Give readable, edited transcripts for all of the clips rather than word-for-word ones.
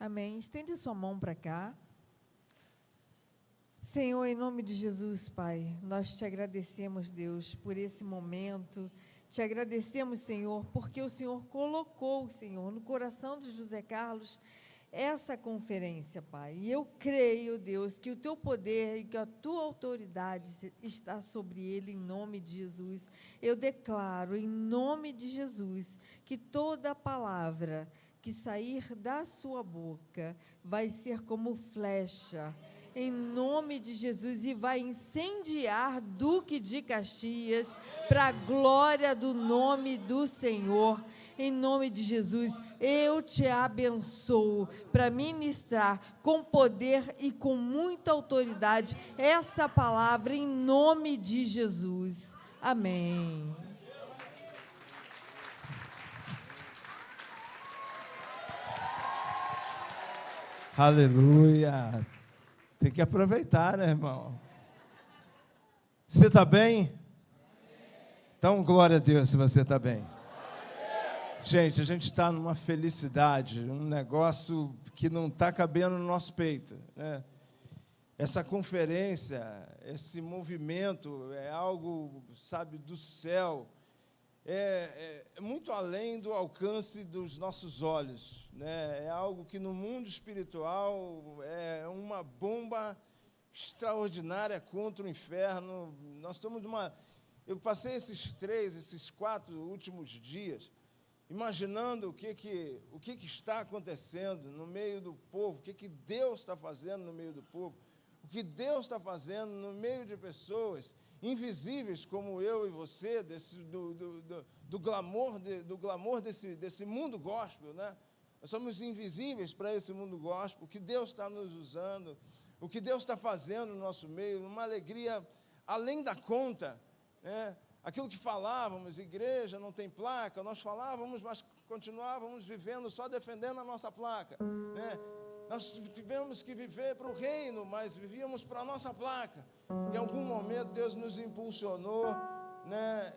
Amém. Estende sua mão para cá. Senhor, em nome de Jesus, Pai, nós te agradecemos, Deus, por esse momento. Te agradecemos, Senhor, porque o Senhor colocou, Senhor, no coração de José Carlos essa conferência, Pai. E eu creio, Deus, que o teu poder e que a tua autoridade está sobre ele, em nome de Jesus. Eu declaro, em nome de Jesus, que toda palavra que sair da sua boca vai ser como flecha, em nome de Jesus, e vai incendiar Duque de Caxias para a glória do nome do Senhor. Em nome de Jesus, eu te abençoo para ministrar com poder e com muita autoridade essa palavra em nome de Jesus. Amém. Aleluia. Tem que aproveitar, né, irmão? Você está bem? Então, glória a Deus se você está bem. Gente, a gente está numa felicidade, um negócio que não está cabendo no nosso peito, né? Essa conferência, esse movimento é algo, sabe, do céu, é muito além do alcance dos nossos olhos, né? É algo que no mundo espiritual é uma bomba extraordinária contra o inferno. Nós estamos numa... Eu passei esses 4 últimos dias imaginando o que está acontecendo no meio do povo, o que Deus está fazendo no meio do povo, o que Deus está fazendo no meio de pessoas invisíveis como eu e você, do glamour desse mundo gospel, né? Nós somos invisíveis para esse mundo gospel, o que Deus está nos usando, o que Deus está fazendo no nosso meio, uma alegria além da conta, né? Aquilo que falávamos, igreja não tem placa, nós falávamos, mas continuávamos vivendo só defendendo a nossa placa, né? Nós tivemos que viver para o reino, mas vivíamos para a nossa placa. Em algum momento Deus nos impulsionou, né?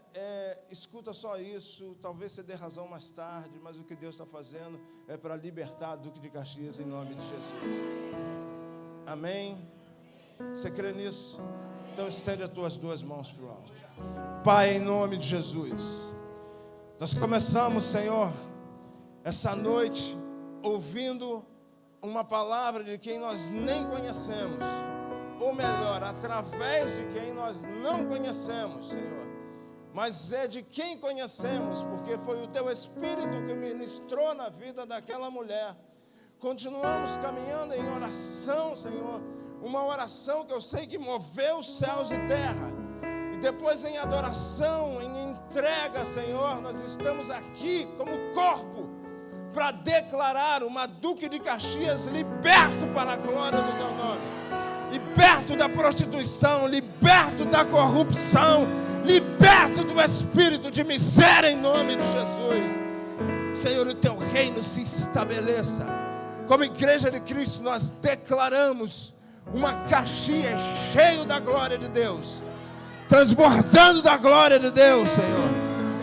Escuta só isso, talvez você dê razão mais tarde, mas o que Deus está fazendo é para libertar Duque de Caxias em nome de Jesus. Amém? Você crê nisso? Então estende as tuas 2 mãos para o alto. Pai, em nome de Jesus, nós começamos, Senhor, essa noite ouvindo uma palavra de quem nós nem conhecemos, ou melhor, através de quem nós não conhecemos, Senhor, mas é de quem conhecemos, porque foi o Teu Espírito que ministrou na vida daquela mulher. Continuamos caminhando em oração, Senhor, uma oração que eu sei que moveu os céus e terra. E depois em adoração, em entrega, Senhor, nós estamos aqui como corpo para declarar uma Duque de Caxias liberto para a glória do Teu nome, liberto da prostituição, liberto da corrupção, liberto do espírito de miséria em nome de Jesus. Senhor, o Teu reino se estabeleça. Como igreja de Cristo, nós declaramos uma Caxias cheio da glória de Deus, transbordando da glória de Deus, Senhor,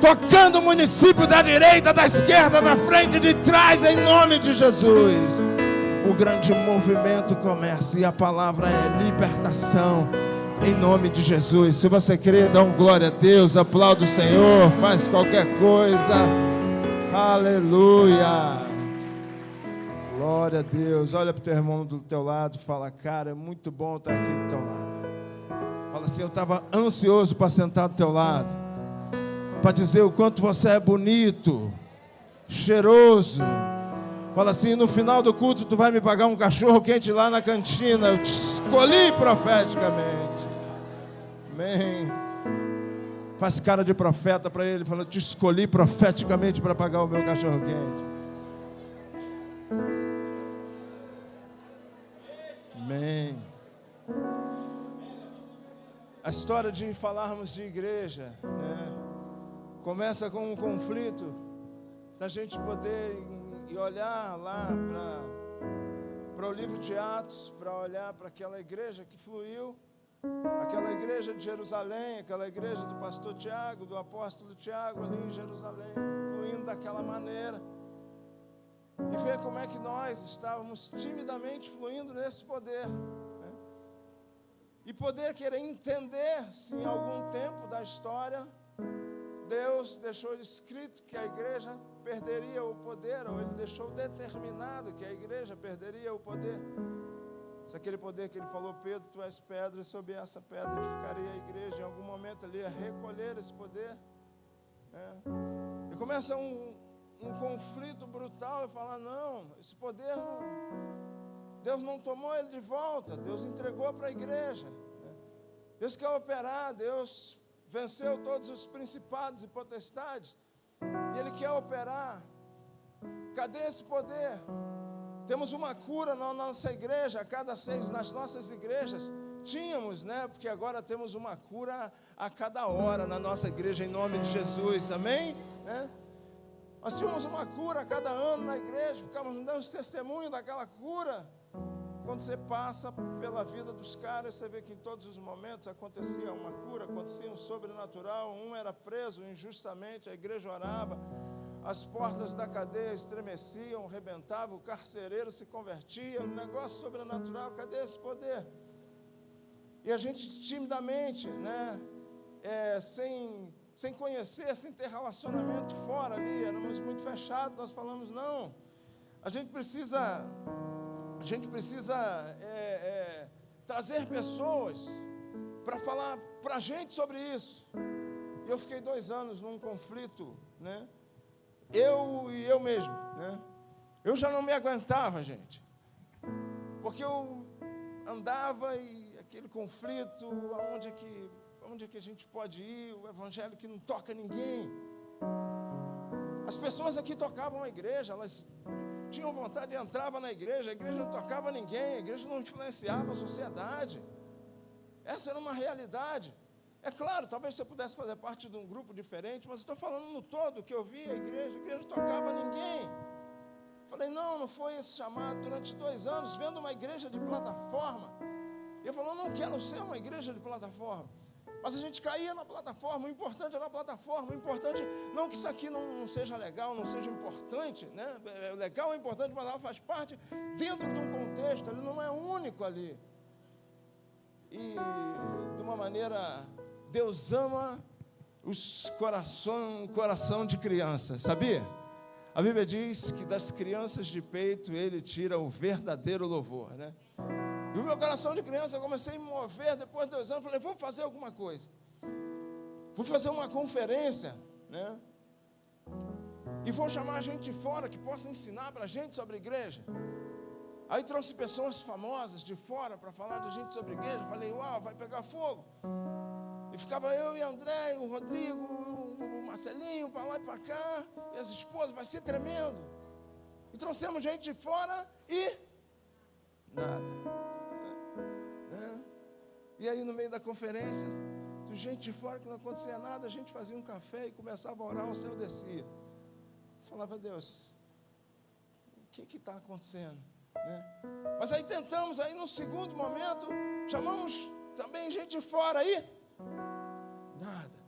tocando o município da direita, da esquerda, da frente e de trás, em nome de Jesus. O grande movimento começa e a palavra é libertação, em nome de Jesus. Se você crê, dá um glória a Deus, aplauda o Senhor, faz qualquer coisa. Aleluia. Glória a Deus. Olha para o teu irmão do teu lado, fala: cara, é muito bom estar aqui do teu lado. Fala assim: eu estava ansioso para sentar do teu lado, para dizer o quanto você é bonito, cheiroso. Fala assim: no final do culto tu vai me pagar um cachorro quente lá na cantina. Eu te escolhi profeticamente. Amém. Faz cara de profeta para ele, fala: te escolhi profeticamente para pagar o meu cachorro quente. Amém. A história de falarmos de igreja, né, começa com um conflito da gente poder ir olhar lá para o livro de Atos, para olhar para aquela igreja que fluiu, aquela igreja de Jerusalém, aquela igreja do pastor Tiago, do apóstolo Tiago ali em Jerusalém, fluindo daquela maneira. e ver como é que nós estávamos timidamente fluindo nesse poder, né? E poder querer entender se em algum tempo da história Deus deixou escrito que a igreja perderia o poder, ou Ele deixou determinado que a igreja perderia o poder. Se aquele poder que Ele falou, Pedro, tu és pedra, e sobre essa pedra edificaria a igreja, em algum momento Ele ia recolher esse poder, né? E começa um conflito brutal, e falar, não, esse poder não, Deus não tomou ele de volta, Deus entregou para a igreja, né? Deus quer operar, Deus venceu todos os principados e potestades, e Ele quer operar. Cadê esse poder? Temos uma cura na nossa igreja, a cada 6, nas nossas igrejas, tínhamos, né? Porque agora temos uma cura a cada hora na nossa igreja, em nome de Jesus, amém? Nós tínhamos uma cura a cada ano na igreja, ficávamos dando testemunho daquela cura. Quando você passa pela vida dos caras, você vê que em todos os momentos acontecia uma cura, acontecia um sobrenatural. Um era preso injustamente, a igreja orava, as portas da cadeia estremeciam, rebentavam, o carcereiro se convertia, um negócio sobrenatural. Cadê esse poder? E a gente timidamente, né, sem conhecer, sem ter relacionamento fora ali, éramos muito fechados. Nós falamos, não, a gente precisa trazer pessoas para falar para a gente sobre isso. E eu fiquei 2 anos num conflito, né? Eu mesmo, né? Eu já não me aguentava, gente, porque eu andava e aquele conflito, aonde é que a gente pode ir? O evangelho que não toca ninguém. As pessoas aqui tocavam a igreja, elas tinham vontade, entrava na igreja, a igreja não tocava ninguém, a igreja não influenciava a sociedade. Essa era uma realidade. É claro, talvez você pudesse fazer parte de um grupo diferente, mas eu estou falando no todo que eu vi a igreja não tocava ninguém. Falei, não foi esse chamado. Durante 2 anos, vendo uma igreja de plataforma, eu falei, não quero ser uma igreja de plataforma. Mas a gente caía na plataforma, o importante era a plataforma, o importante, não que isso aqui não seja legal, não seja importante, né? É legal, é importante, mas ela faz parte dentro de um contexto, ele não é único ali. E, de uma maneira, Deus ama coração de criança, sabia? A Bíblia diz que das crianças de peito, Ele tira o verdadeiro louvor, né? E o meu coração de criança, eu comecei a me mover, depois de 2 anos, falei, vou fazer alguma coisa. Vou fazer uma conferência, né? E vou chamar gente de fora que possa ensinar para a gente sobre a igreja. Aí trouxe pessoas famosas de fora para falar da gente sobre a igreja. Falei, uau, vai pegar fogo. E ficava eu e André, o Rodrigo, o Marcelinho, para lá e para cá, e as esposas, vai ser tremendo. E trouxemos gente de fora e nada. E aí, no meio da conferência, gente de fora que não acontecia nada, a gente fazia um café e começava a orar, o céu descia. Falava, Deus, o que está acontecendo? Né? Mas aí tentamos, aí no segundo momento, chamamos também gente de fora aí, nada.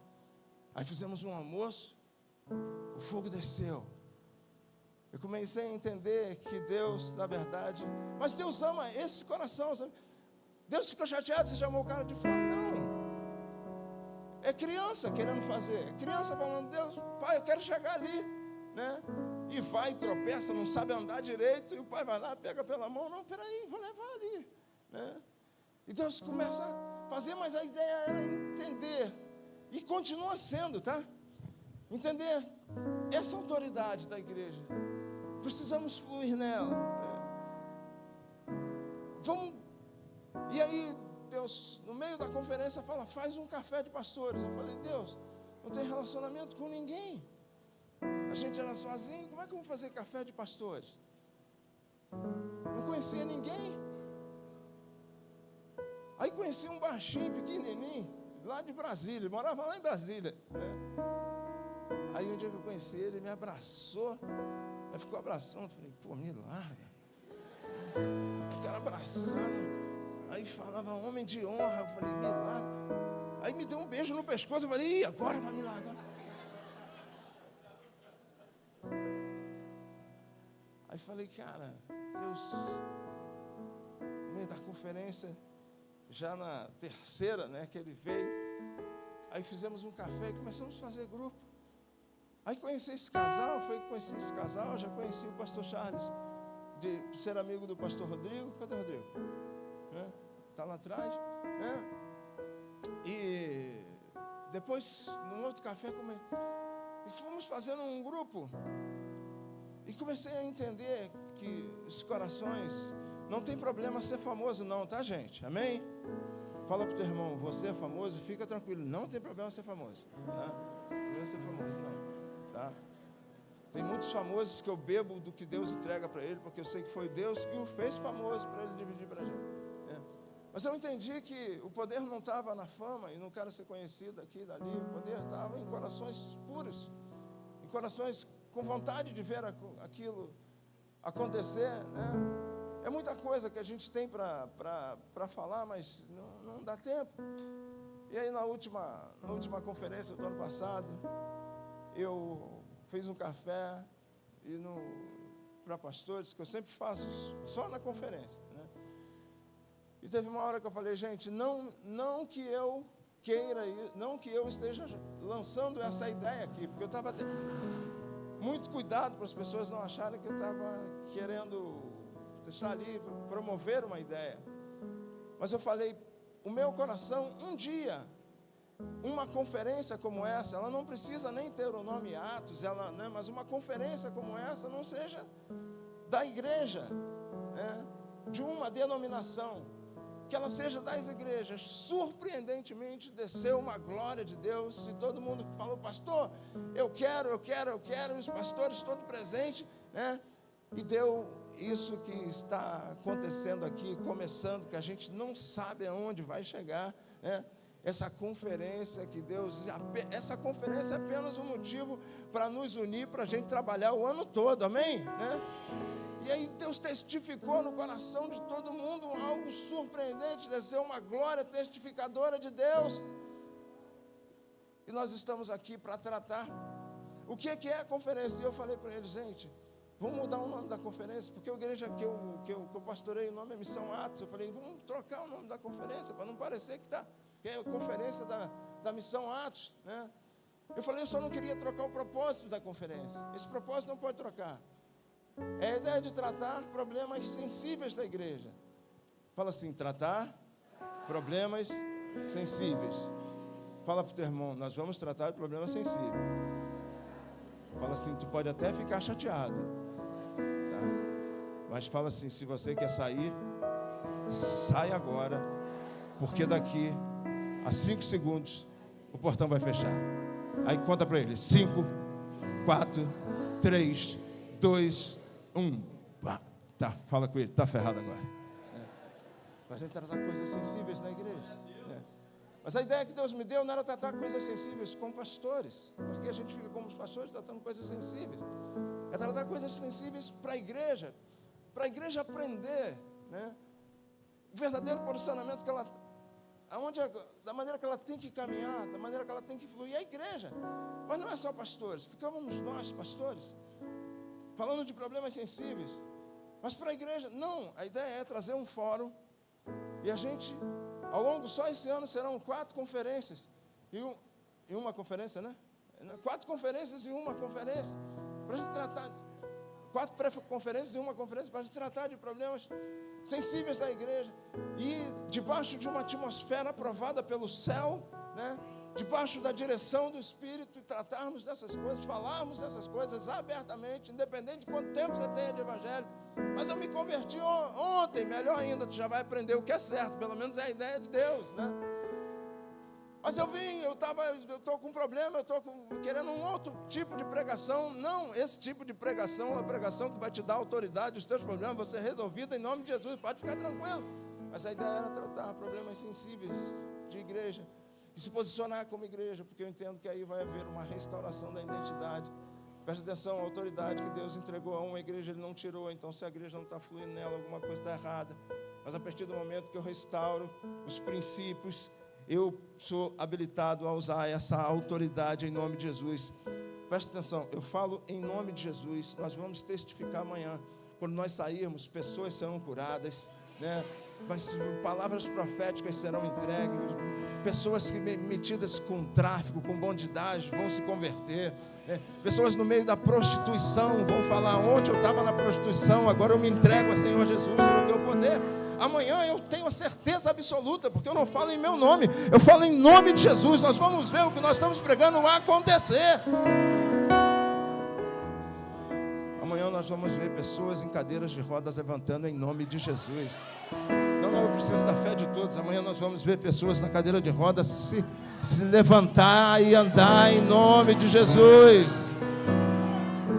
Aí fizemos um almoço, o fogo desceu. Eu comecei a entender que Deus, na verdade, mas Deus ama esse coração, sabe? Deus ficou chateado, você chamou o cara de fora? Não. É criança querendo fazer. É criança falando, Deus, pai, eu quero chegar ali, né? E vai, tropeça, não sabe andar direito, e o pai vai lá, pega pela mão, não, peraí, vou levar ali, né? E Deus começa a fazer, mas a ideia era entender, e continua sendo, tá? Entender essa autoridade da igreja. Precisamos fluir nela, né? Vamos. E aí, Deus, no meio da conferência, fala, faz um café de pastores. Eu falei, Deus, não tem relacionamento com ninguém. A gente era sozinho, como é que eu vou fazer café de pastores? Não conhecia ninguém. Aí conheci um baixinho, pequenininho, lá de Brasília, morava lá em Brasília, né? Aí um dia que eu conheci ele, me abraçou, aí ficou abraçando, falei, pô, me larga. O cara abraçando. Aí falava, homem de honra, eu falei, me larga. Aí me deu um beijo no pescoço, eu falei, ih, agora vai me largar. Aí falei, cara, Deus, no meio da conferência, já na terceira, né, que ele veio, aí fizemos um café e começamos a fazer grupo. Aí conheci esse casal, já conheci o pastor Charles, de ser amigo do pastor Rodrigo. Cadê o Rodrigo? Está lá atrás. E depois, num outro café, e fomos fazendo um grupo. E comecei a entender que os corações, não tem problema ser famoso não, tá, gente? Amém? Fala para o teu irmão, você é famoso, fica tranquilo, não tem problema ser famoso. Não tem problema ser famoso não, tá? Tem muitos famosos que eu bebo do que Deus entrega para ele, porque eu sei que foi Deus que o fez famoso para ele dividir para a gente. Mas eu entendi que o poder não estava na fama e no cara ser conhecido aqui e dali, o poder estava em corações puros, em corações com vontade de ver aquilo acontecer, né? É muita coisa que a gente tem para falar, mas não dá tempo. E aí na última conferência do ano passado, eu fiz um café para pastores, que eu sempre faço só na conferência, né? E teve uma hora que eu falei, gente, não que eu queira, não que eu esteja lançando essa ideia aqui, porque eu estava tendo muito cuidado para as pessoas não acharem que eu estava querendo estar ali, promover uma ideia. Mas eu falei, o meu coração, um dia, uma conferência como essa, ela não precisa nem ter o nome Atos, né, mas uma conferência como essa não seja da igreja, né, de uma denominação, que ela seja das igrejas. Surpreendentemente desceu uma glória de Deus e todo mundo falou, pastor, eu quero, e os pastores todos presentes, né? E deu isso que está acontecendo aqui, começando, que a gente não sabe aonde vai chegar, né? Essa conferência que essa conferência é apenas um motivo para nos unir, para a gente trabalhar o ano todo, amém? Né? E aí Deus testificou no coração de todo mundo algo surpreendente, desceu uma glória testificadora de Deus. E nós estamos aqui para tratar o que é a conferência. E eu falei para eles, gente, vamos mudar o nome da conferência, porque a igreja que eu pastorei, o nome é Missão Atos. Eu falei, vamos trocar o nome da conferência, para não parecer que é a conferência da Missão Atos, né? Eu falei, eu só não queria trocar o propósito da conferência. Esse propósito não pode trocar. É a ideia de tratar problemas sensíveis da igreja. Fala assim, tratar problemas sensíveis. Fala para o teu irmão, nós vamos tratar de problemas sensíveis. Fala assim, tu pode até ficar chateado, tá? Mas fala assim, se você quer sair, sai agora, porque daqui a 5 segundos o portão vai fechar. Aí conta para ele, 5, 4, 3, 2, 1. Tá, fala com ele, está ferrado agora. Para a gente tratar coisas sensíveis na igreja. Mas a ideia que Deus me deu não era tratar coisas sensíveis com pastores, porque a gente fica como os pastores tratando coisas sensíveis. É tratar coisas sensíveis para a igreja aprender, né, o verdadeiro posicionamento que ela, da maneira que ela tem que caminhar, da maneira que ela tem que fluir, é a igreja. Mas não é só pastores, ficamos nós, pastores, falando de problemas sensíveis, mas para a igreja, não, a ideia é trazer um fórum, e a gente, ao longo, só esse ano serão 4 conferências, e uma conferência, né? 4 conferências e uma conferência, para a gente tratar, 4 pré-conferências e uma conferência, para a gente tratar de problemas sensíveis da igreja, e debaixo de uma atmosfera aprovada pelo céu, né? Debaixo da direção do Espírito, e tratarmos dessas coisas, falarmos dessas coisas abertamente, independente de quanto tempo você tenha de evangelho. Mas eu me converti ontem, melhor ainda, tu já vai aprender o que é certo, pelo menos é a ideia de Deus, né? Mas eu estou com um problema, eu estou querendo um outro tipo de pregação. Não, esse tipo de pregação é uma pregação que vai te dar autoridade, os teus problemas vão ser resolvidos em nome de Jesus, pode ficar tranquilo. Mas a ideia era tratar problemas sensíveis de igreja, e se posicionar como igreja, porque eu entendo que aí vai haver uma restauração da identidade. Preste atenção, a autoridade que Deus entregou a uma igreja, Ele não tirou. Então, se a igreja não está fluindo nela, alguma coisa está errada. Mas a partir do momento que eu restauro os princípios, eu sou habilitado a usar essa autoridade em nome de Jesus. Preste atenção, eu falo em nome de Jesus. Nós vamos testificar amanhã quando nós sairmos, pessoas serão curadas, né? Palavras proféticas serão entregues, pessoas que metidas com tráfico, com bandidagem, vão se converter, né? Pessoas no meio da prostituição vão falar: ontem eu estava na prostituição, agora eu me entrego ao Senhor Jesus, porque o poder. Amanhã eu tenho a certeza absoluta, porque eu não falo em meu nome, eu falo em nome de Jesus. Nós vamos ver o que nós estamos pregando acontecer. Amanhã nós vamos ver pessoas em cadeiras de rodas levantando em nome de Jesus. Não, eu preciso da fé de todos. Amanhã nós vamos ver pessoas na cadeira de rodas se levantar e andar em nome de Jesus.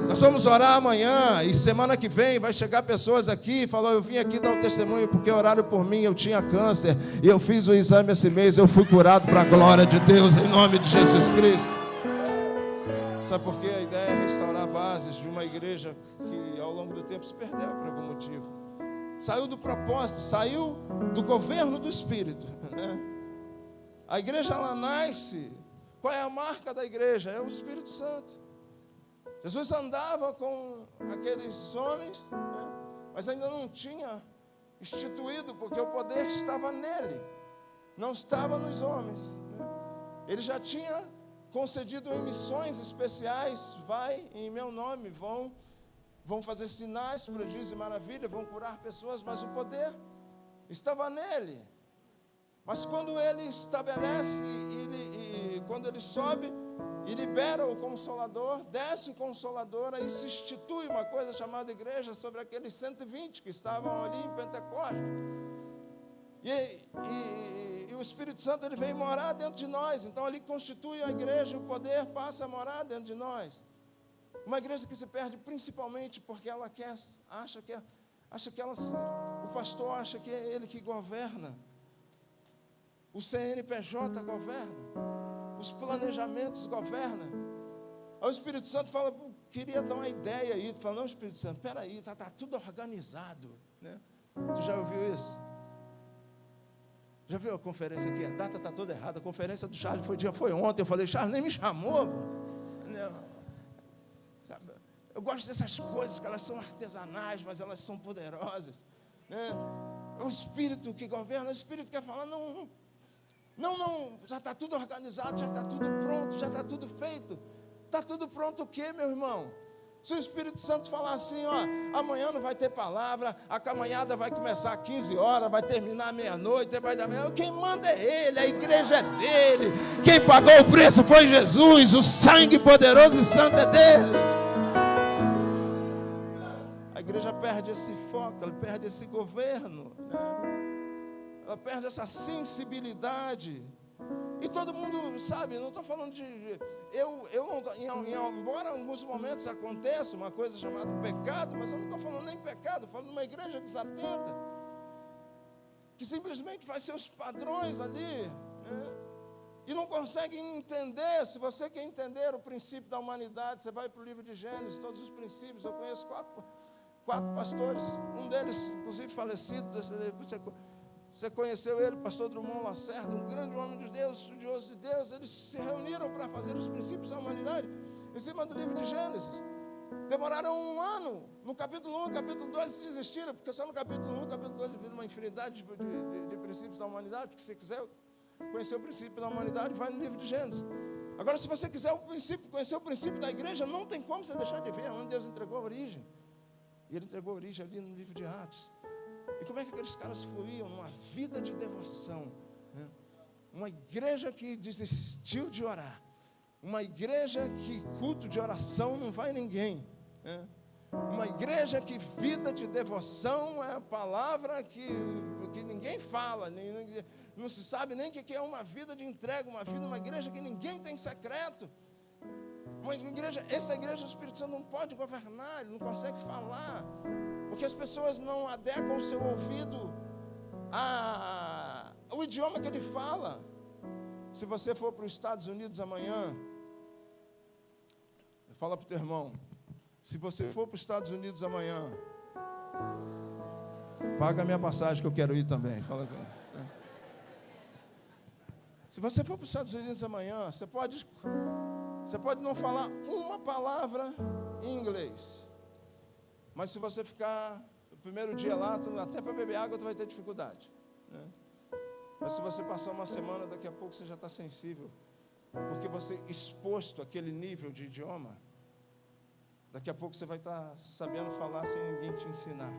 Nós vamos orar amanhã, e semana que vem vai chegar pessoas aqui e falar: eu vim aqui dar o testemunho porque oraram por mim, eu tinha câncer, e eu fiz o exame esse mês, eu fui curado para a glória de Deus, em nome de Jesus Cristo. Sabe por quê? A ideia é restaurar bases de uma igreja que ao longo do tempo se perdeu por algum motivo. Saiu do propósito, saiu do governo do Espírito, né? A igreja, ela nasce. Qual é a marca da igreja? É o Espírito Santo. Jesus andava com aqueles homens, né? Mas ainda não tinha instituído, porque o poder estava nele, não estava nos homens, né? Ele já tinha concedido em missões especiais: vai em meu nome, vão fazer sinais, prodígios e maravilha, vão curar pessoas, mas o poder estava nele. Mas quando ele estabelece, quando ele sobe e libera o Consolador, desce o Consolador, aí se institui uma coisa chamada igreja sobre aqueles 120 que estavam ali em Pentecostes. E o Espírito Santo, ele vem morar dentro de nós. Então ali constitui a igreja, e o poder passa a morar dentro de nós. Uma igreja que se perde principalmente porque ela acha que o pastor acha que é ele que governa, o CNPJ governa, os planejamentos governam. Aí o Espírito Santo fala: queria dar uma ideia aí. Tu fala: não, Espírito Santo, peraí, está tudo organizado, né? Tu já ouviu isso? Já viu a conferência aqui? A data está toda errada. A conferência do Charles foi ontem. Eu falei: Charles nem me chamou. Eu gosto dessas coisas, que elas são artesanais, mas elas são poderosas, né? É o Espírito que governa. O Espírito quer falar: não, já está tudo organizado, já está tudo pronto, já está tudo feito. Está tudo pronto o quê, meu irmão? Se o Espírito Santo falar assim: ó, amanhã não vai ter palavra, a caminhada vai começar às 15 horas, vai terminar meia-noite, vai dar meia-noite. Quem manda é Ele, a igreja é dele. Quem pagou o preço foi Jesus, o sangue poderoso e santo é dele. A igreja perde esse foco, ela perde esse governo, né? Ela perde essa sensibilidade. E todo mundo sabe, não estou falando de... embora em alguns momentos aconteça uma coisa chamada pecado, mas eu não estou falando nem pecado, estou falando de uma igreja desatenta, que simplesmente faz seus padrões ali, né? E não consegue entender. Se você quer entender o princípio da humanidade, você vai para o livro de Gênesis, todos os princípios. Eu conheço quatro pastores, um deles, inclusive, falecido. Você conheceu ele, pastor Drummond Lacerda, um grande homem de Deus, estudioso de Deus. Eles se reuniram para fazer os princípios da humanidade em cima do livro de Gênesis. Demoraram 1 ano, no capítulo 1 e capítulo 2 desistiram, porque só no capítulo 1 e capítulo 2 vira uma infinidade de princípios da humanidade. Porque se você quiser conhecer o princípio da humanidade, vai no livro de Gênesis. Agora, se você quiser conhecer o princípio da igreja, não tem como você deixar de ver onde Deus entregou a origem. E Ele entregou a origem ali no livro de Atos. E como é que aqueles caras fluíam numa vida de devoção, né? Uma igreja que desistiu de orar, uma igreja que culto de oração não vai ninguém, né? Uma igreja que vida de devoção é a palavra que ninguém fala, não se sabe nem o que é uma vida de entrega, uma igreja que ninguém tem secreto. Essa igreja, o Espírito Santo não pode governar, ele não consegue falar, porque as pessoas não adequam o seu ouvido ao idioma que ele fala. Se você for para os Estados Unidos amanhã, fala para o teu irmão: se você for para os Estados Unidos amanhã, paga a minha passagem que eu quero ir também. Fala com ele. Se você for para os Estados Unidos amanhã, você pode não falar uma palavra em inglês, Mas se você ficar o primeiro dia lá, até para beber água tu vai ter dificuldade, né? Mas se você passar uma semana, daqui a pouco você já está sensível, porque você exposto àquele nível de idioma, daqui a pouco você vai estar sabendo falar sem ninguém te ensinar.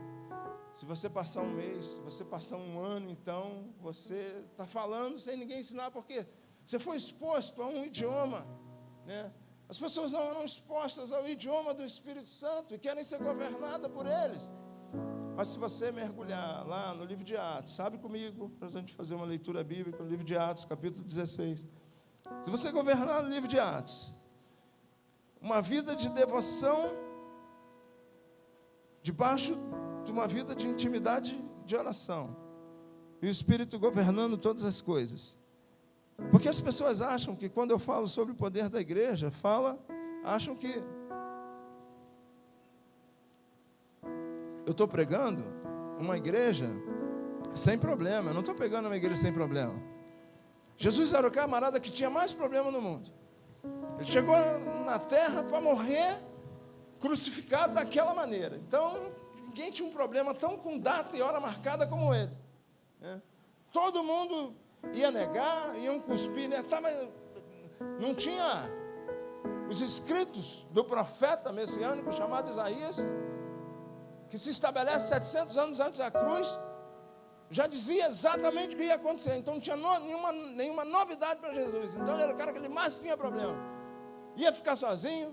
Se você passar um mês, se você passar um ano, então você está falando sem ninguém ensinar, porque você foi exposto a um idioma, né? As pessoas não eram expostas ao idioma do Espírito Santo e querem ser governadas por eles. Mas se você mergulhar lá no livro de Atos, sabe comigo, para a gente fazer uma leitura bíblica, no livro de Atos, capítulo 16. Se você governar no livro de Atos, uma vida de devoção, debaixo de uma vida de intimidade de oração, e o Espírito governando todas as coisas. Porque as pessoas acham que quando eu falo sobre o poder da igreja, acham que eu estou pregando uma igreja sem problema. Eu não estou pregando uma igreja sem problema. Jesus era o camarada que tinha mais problema no mundo. Ele chegou na terra para morrer crucificado daquela maneira. Então, ninguém tinha um problema tão com data e hora marcada como ele, né? Todo mundo ia negar, iam cuspir, né? Mas não tinha os escritos do profeta messiânico chamado Isaías, que se estabelece 700 anos antes da cruz, já dizia exatamente o que ia acontecer. Então não tinha nenhuma novidade para Jesus. Então ele era o cara que ele mais tinha problema. Ia ficar sozinho,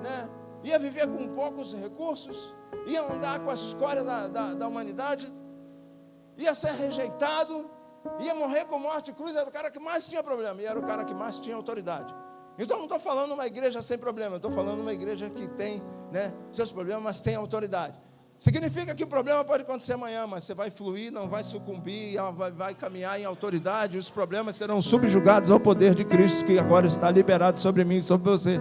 né? Ia viver com poucos recursos, ia andar com a escória da humanidade, ia ser rejeitado, ia morrer com morte e cruz. Era o cara que mais tinha problema e era o cara que mais tinha autoridade. Então eu não estou falando uma igreja sem problema, eu estou falando uma igreja que tem, né, seus problemas, mas tem autoridade. Significa que o problema pode acontecer amanhã, mas você vai fluir, não vai sucumbir, vai caminhar em autoridade, e os problemas serão subjugados ao poder de Cristo, que agora está liberado sobre mim e sobre você.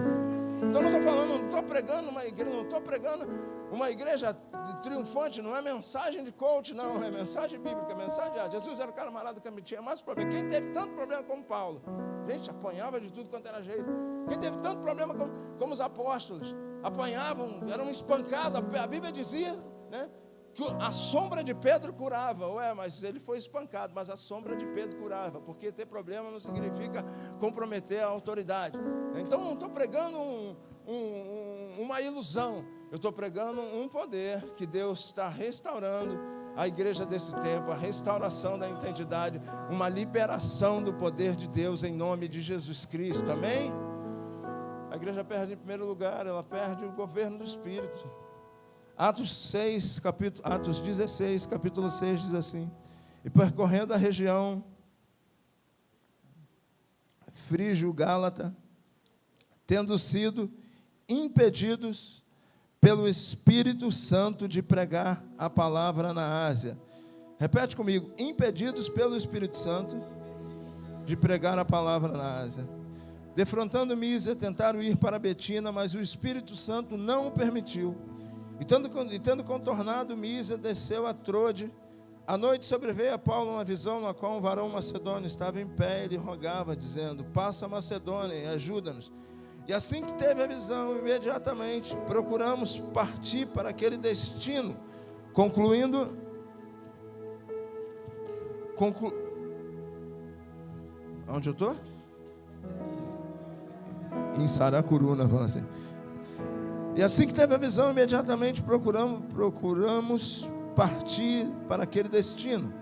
Então não estou falando, não estou pregando uma igreja, não estou pregando uma igreja triunfante, não é mensagem de coach, não, é mensagem bíblica, mensagem de Jesus era o cara malado que tinha mais problema. Quem teve tanto problema como Paulo? Gente, apanhava de tudo quanto era jeito. Quem teve tanto problema como os apóstolos? Apanhavam, eram espancados. A Bíblia dizia, né, que a sombra de Pedro curava. Ué, mas ele foi espancado, mas a sombra de Pedro curava, porque ter problema não significa comprometer a autoridade. Então não estou pregando uma ilusão, eu estou pregando um poder que Deus está restaurando a igreja desse tempo, a restauração da identidade, uma liberação do poder de Deus em nome de Jesus Cristo, amém? A igreja perde em primeiro lugar, ela perde o governo do Espírito. Atos 16, capítulo 6 diz assim: e percorrendo a região frígio-gálata, tendo sido impedidos pelo Espírito Santo de pregar a palavra na Ásia. Repete comigo: impedidos pelo Espírito Santo de pregar a palavra na Ásia. Defrontando Mísia, tentaram ir para Betina, mas o Espírito Santo não o permitiu. E tendo contornado Mísia, desceu a Trode. À noite sobreveio a Paulo uma visão, na qual um varão macedônio estava em pé, e lhe rogava, dizendo: passa a Macedônia e ajuda-nos. E assim que teve a visão, imediatamente procuramos partir para aquele destino, onde eu estou? Em Saracuruna, vamos assim. E assim que teve a visão, imediatamente procuramos partir para aquele destino,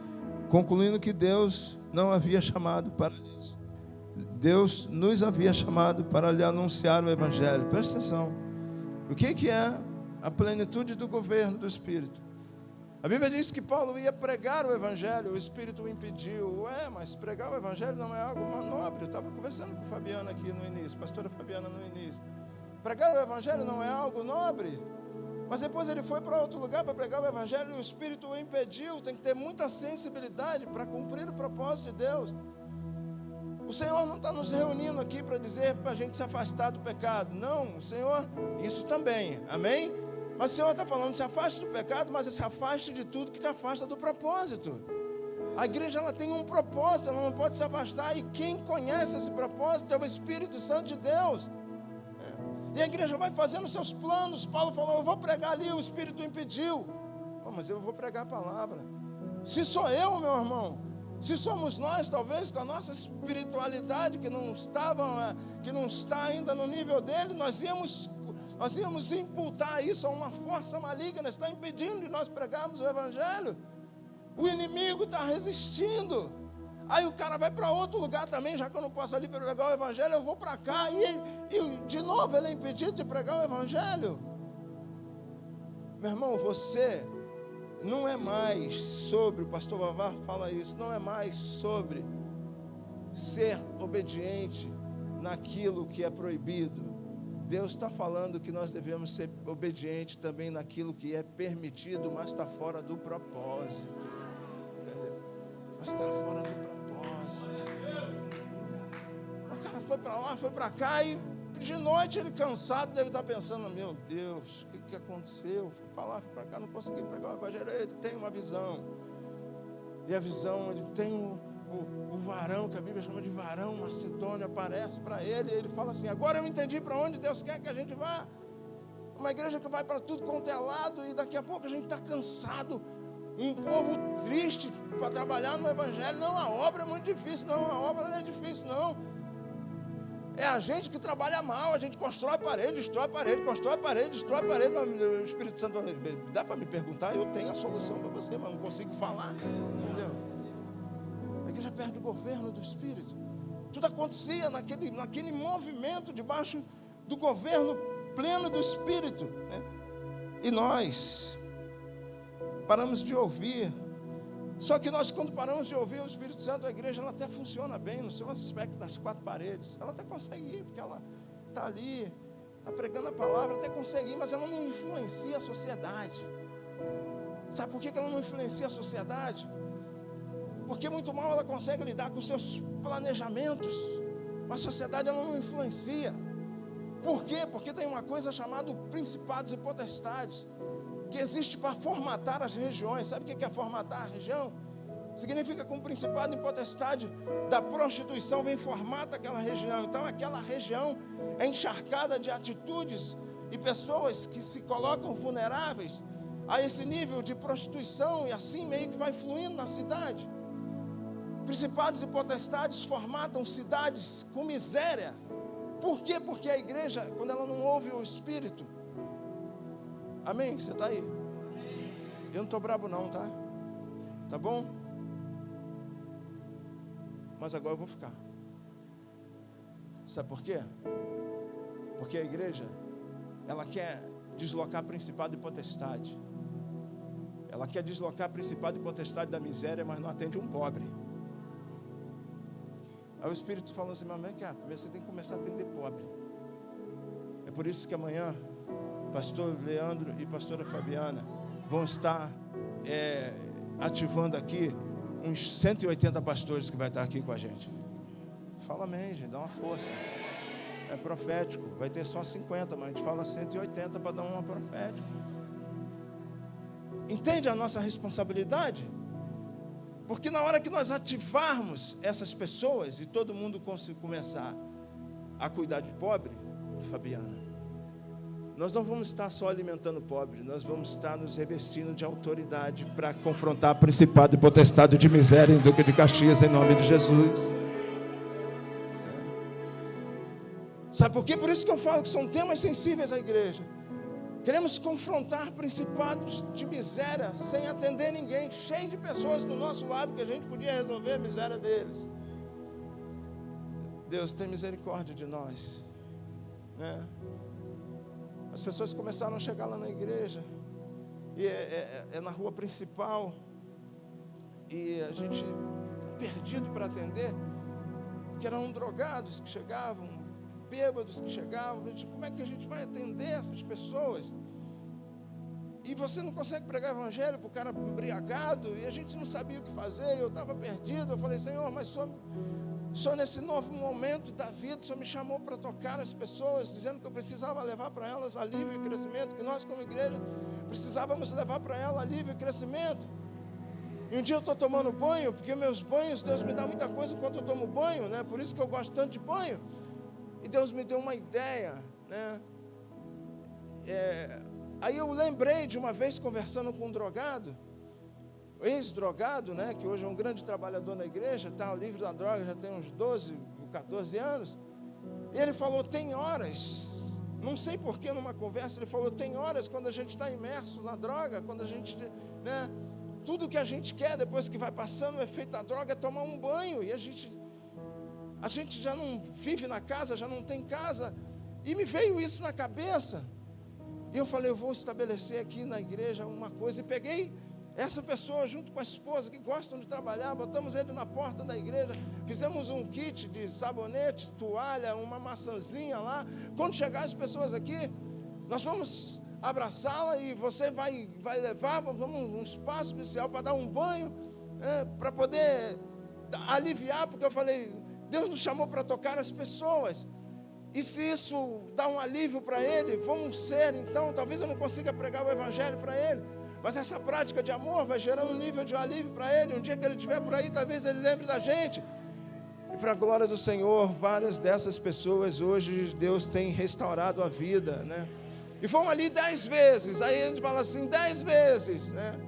concluindo que Deus não havia chamado para isso. Deus nos havia chamado para lhe anunciar o Evangelho. Presta atenção. O que é a plenitude do governo do Espírito? A Bíblia diz que Paulo ia pregar o Evangelho, o Espírito o impediu. Ué, mas pregar o Evangelho não é algo nobre. Eu estava conversando com a Fabiana aqui no início, pastora Fabiana no início. Pregar o Evangelho não é algo nobre. Mas depois ele foi para outro lugar para pregar o Evangelho e o Espírito o impediu. Tem que ter muita sensibilidade para cumprir o propósito de Deus. O Senhor não está nos reunindo aqui para dizer para a gente se afastar do pecado. Não, o Senhor, isso também, amém? Mas o Senhor está falando, se afaste do pecado, mas se afaste de tudo que te afasta do propósito. A igreja, ela tem um propósito, ela não pode se afastar. E quem conhece esse propósito é o Espírito Santo de Deus. E a igreja vai fazendo seus planos. Paulo falou, eu vou pregar ali, o Espírito impediu. Mas eu vou pregar a palavra. Se sou eu, meu irmão, se somos nós, talvez com a nossa espiritualidade que não está ainda no nível dele, nós íamos imputar isso a uma força maligna, está impedindo de nós pregarmos o Evangelho. O inimigo está resistindo. Aí o cara vai para outro lugar também, já que eu não posso ali pregar o Evangelho, eu vou para cá, e de novo ele é impedido de pregar o Evangelho. Meu irmão, você não é mais sobre, o pastor Vavá fala isso, não é mais sobre ser obediente naquilo que é proibido. Deus está falando que nós devemos ser obedientes também naquilo que é permitido, mas está fora do propósito. Entendeu? Mas está fora do propósito. O cara foi para lá, foi para cá, e de noite ele cansado deve estar pensando, meu Deus, o que aconteceu? Fui para lá, fui para cá, não consegui pregar o Evangelho. Ele tem uma visão. E a visão, ele tem o varão, que a Bíblia chama de varão macedônio, aparece para ele, e ele fala assim, agora eu entendi para onde Deus quer que a gente vá. Uma igreja que vai para tudo quanto é lado, e daqui a pouco a gente está cansado, um povo triste para trabalhar no Evangelho. Não, a obra é muito difícil, não, a obra não é difícil, não. É a gente que trabalha mal, a gente constrói parede, destrói parede, constrói parede, destrói parede. O Espírito Santo fala, dá para me perguntar, eu tenho a solução para você, mas não consigo falar, entendeu? A igreja perde o governo do Espírito. Tudo acontecia naquele movimento debaixo do governo pleno do Espírito, né? E nós paramos de ouvir. Só que nós, quando paramos de ouvir o Espírito Santo, a igreja ela até funciona bem no seu aspecto das quatro paredes. Ela até consegue ir, porque ela está ali, está pregando a palavra, até consegue ir, mas ela não influencia a sociedade. Sabe por que ela não influencia a sociedade? Porque muito mal ela consegue lidar com seus planejamentos, mas a sociedade ela não influencia. Por quê? Porque tem uma coisa chamada principados e potestades, que existe para formatar as regiões. Sabe o que é formatar a região? Significa que um principado e potestade da prostituição vem formata aquela região. Então aquela região é encharcada de atitudes e pessoas que se colocam vulneráveis a esse nível de prostituição, e assim meio que vai fluindo na cidade. Principados e potestades formatam cidades com miséria. Por quê? Porque a igreja, quando ela não ouve o Espírito, amém? Você está aí? Eu não estou brabo não, tá? Tá bom? Mas agora eu vou ficar. Sabe por quê? Porque a igreja, ela quer deslocar principado e potestade. Ela quer deslocar principado e potestade da miséria, mas não atende um pobre. Aí o Espírito falou assim, mas você tem que começar a atender pobre. É por isso que amanhã pastor Leandro e pastora Fabiana vão estar ativando aqui uns 180 pastores que vai estar aqui com a gente. Fala amém, gente, dá uma força. É profético, vai ter só 50, mas a gente fala 180 para dar uma profética. Entende a nossa responsabilidade? Porque na hora que nós ativarmos essas pessoas e todo mundo começar a cuidar de pobre, Fabiana, nós não vamos estar só alimentando o pobre, nós vamos estar nos revestindo de autoridade para confrontar principado e potestade de miséria em Duque de Caxias, em nome de Jesus. Sabe por quê? Por isso que eu falo que são temas sensíveis à igreja. Queremos confrontar principados de miséria sem atender ninguém, cheio de pessoas do nosso lado que a gente podia resolver a miséria deles. Deus tem misericórdia de nós, né? As pessoas começaram a chegar lá na igreja, e é na rua principal, e a gente perdido para atender, porque eram drogados que chegavam, bêbados que chegavam. Como é que a gente vai atender essas pessoas? E você não consegue pregar o evangelho para o cara embriagado, e a gente não sabia o que fazer. Eu estava perdido. Eu falei, Senhor, mas só nesse novo momento da vida, o Senhor me chamou para tocar as pessoas, dizendo que eu precisava levar para elas alívio e crescimento, que nós como igreja precisávamos levar para elas alívio e crescimento. E um dia eu estou tomando banho, porque meus banhos, Deus me dá muita coisa enquanto eu tomo banho, né? Por isso que eu gosto tanto de banho. E Deus me deu uma ideia, né? Aí eu lembrei de uma vez conversando com um drogado, ex-drogado, né, que hoje é um grande trabalhador na igreja, está livre da droga, já tem uns 12, 14 anos. E ele falou, tem horas, não sei porquê, numa conversa, ele falou, tem horas quando a gente está imerso na droga, quando a gente, né, tudo que a gente quer, depois que vai passando o efeito da droga, é tomar um banho, e a gente já não vive na casa, já não tem casa, e me veio isso na cabeça, e eu falei, eu vou estabelecer aqui na igreja uma coisa, e peguei essa pessoa junto com a esposa, que gostam de trabalhar, botamos ele na porta da igreja, fizemos um kit de sabonete, toalha, uma maçãzinha lá. Quando chegar as pessoas aqui, nós vamos abraçá-la e você vai levar, vamos um espaço especial para dar um banho, para poder aliviar, porque eu falei, Deus nos chamou para tocar as pessoas, e se isso dá um alívio para ele, vamos ser, então, talvez eu não consiga pregar o evangelho para ele, mas essa prática de amor vai gerando um nível de alívio para ele. Um dia que ele estiver por aí, talvez ele lembre da gente. E para a glória do Senhor, várias dessas pessoas hoje Deus tem restaurado a vida, né? E vão ali 10 vezes. Aí a gente fala assim, 10 vezes, né?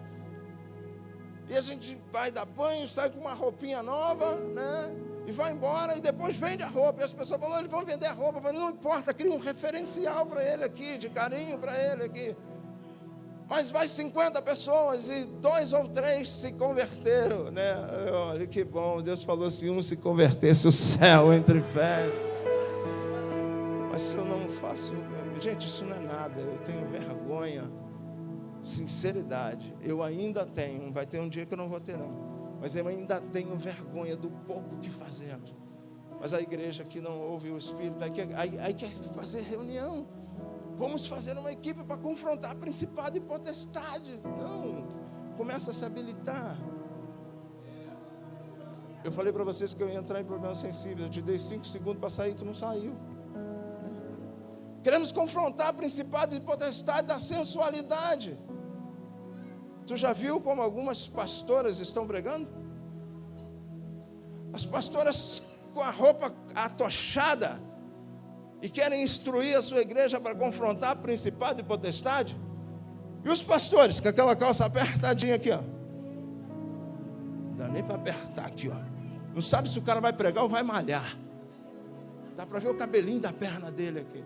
E a gente vai dar banho, sai com uma roupinha nova, né? E vai embora e depois vende a roupa. E as pessoas falam, eles vão vender a roupa. Eu falo, não importa, cria um referencial para ele aqui, de carinho para ele aqui. Mas vai 50 pessoas e 2 ou 3 se converteram, né? Olha que bom, Deus falou, se um se convertesse, o céu entre pés. Mas se eu não faço, gente, isso não é nada, eu tenho vergonha, sinceridade, eu ainda tenho, vai ter um dia que eu não vou ter não, mas eu ainda tenho vergonha do pouco que fazemos. Mas a igreja que não ouve o Espírito, aí quer fazer reunião. Vamos fazer uma equipe para confrontar principado e potestade. Não, começa a se habilitar. Eu falei para vocês que eu ia entrar em problemas sensíveis. Eu te dei 5 segundos para sair, tu não saiu. Queremos confrontar principado e potestade da sensualidade. Tu já viu como algumas pastoras estão pregando? As pastoras com a roupa atochada, e querem instruir a sua igreja para confrontar principado e potestade. E os pastores, com aquela calça apertadinha aqui, ó. Não dá nem para apertar aqui, ó. Não sabe se o cara vai pregar ou vai malhar. Dá para ver o cabelinho da perna dele aqui.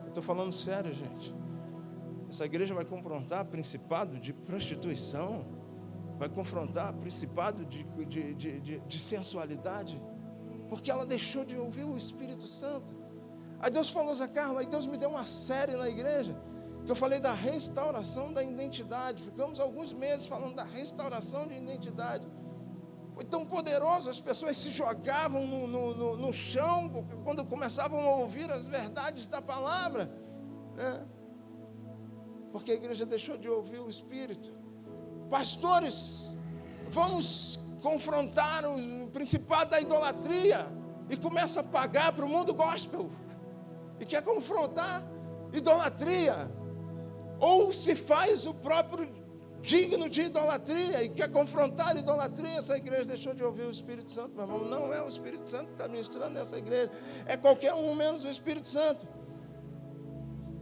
Eu estou falando sério, gente. Essa igreja vai confrontar principado de prostituição, vai confrontar principado de sensualidade, porque ela deixou de ouvir o Espírito Santo. Aí Deus falou, Zé Carlos, aí Deus me deu uma série na igreja, que eu falei da restauração da identidade. Ficamos alguns meses falando da restauração de identidade. Foi tão poderoso, as pessoas se jogavam no chão, quando começavam a ouvir as verdades da palavra, né? Porque a igreja deixou de ouvir o Espírito. Pastores, vamos confrontar o principado da idolatria, e começa a pagar para o mundo gospel, e quer confrontar idolatria, ou se faz o próprio digno de idolatria, e quer confrontar a idolatria. Essa igreja deixou de ouvir o Espírito Santo, meu irmão. Não é o Espírito Santo que está ministrando nessa igreja, é qualquer um menos o Espírito Santo.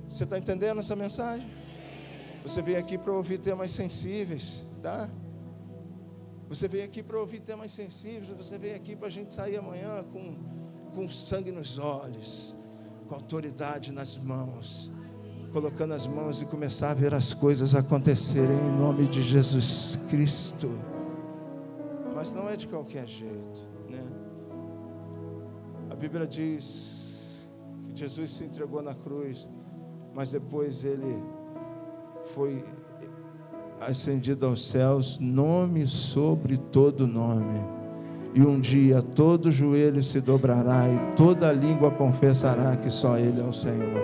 Você está entendendo essa mensagem? Você veio aqui para ouvir temas sensíveis, tá? Você veio aqui para ouvir temas sensíveis. Você veio aqui para a gente sair amanhã com sangue nos olhos, com autoridade nas mãos, colocando as mãos e começar a ver as coisas acontecerem em nome de Jesus Cristo. Mas não é de qualquer jeito, né? A Bíblia diz que Jesus se entregou na cruz, mas depois ele foi ascendido aos céus, nome sobre todo nome, e um dia todo joelho se dobrará e toda língua confessará que só Ele é o Senhor.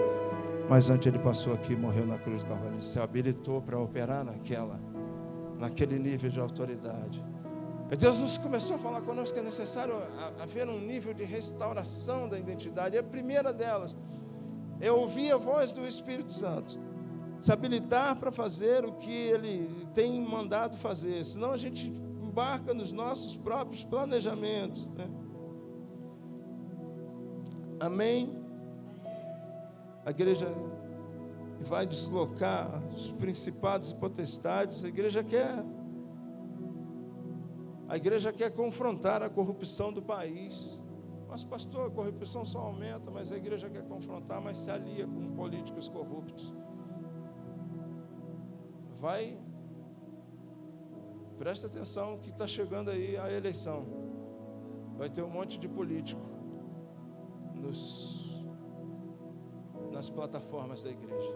Mas antes ele passou aqui e morreu na cruz do Calvário. Se habilitou para operar naquele nível de autoridade. Deus nos começou a falar conosco que é necessário haver um nível de restauração da identidade. E a primeira delas é ouvir a voz do Espírito Santo, se habilitar para fazer o que Ele tem mandado fazer, senão a gente embarca nos nossos próprios planejamentos, né? Amém? A igreja e vai deslocar os principados e potestades. A igreja quer confrontar a corrupção do país. Mas pastor, a corrupção só aumenta, mas a igreja quer confrontar, mas se alia com políticos corruptos. Presta atenção que está chegando aí a eleição. Vai ter um monte de político nas plataformas da igreja.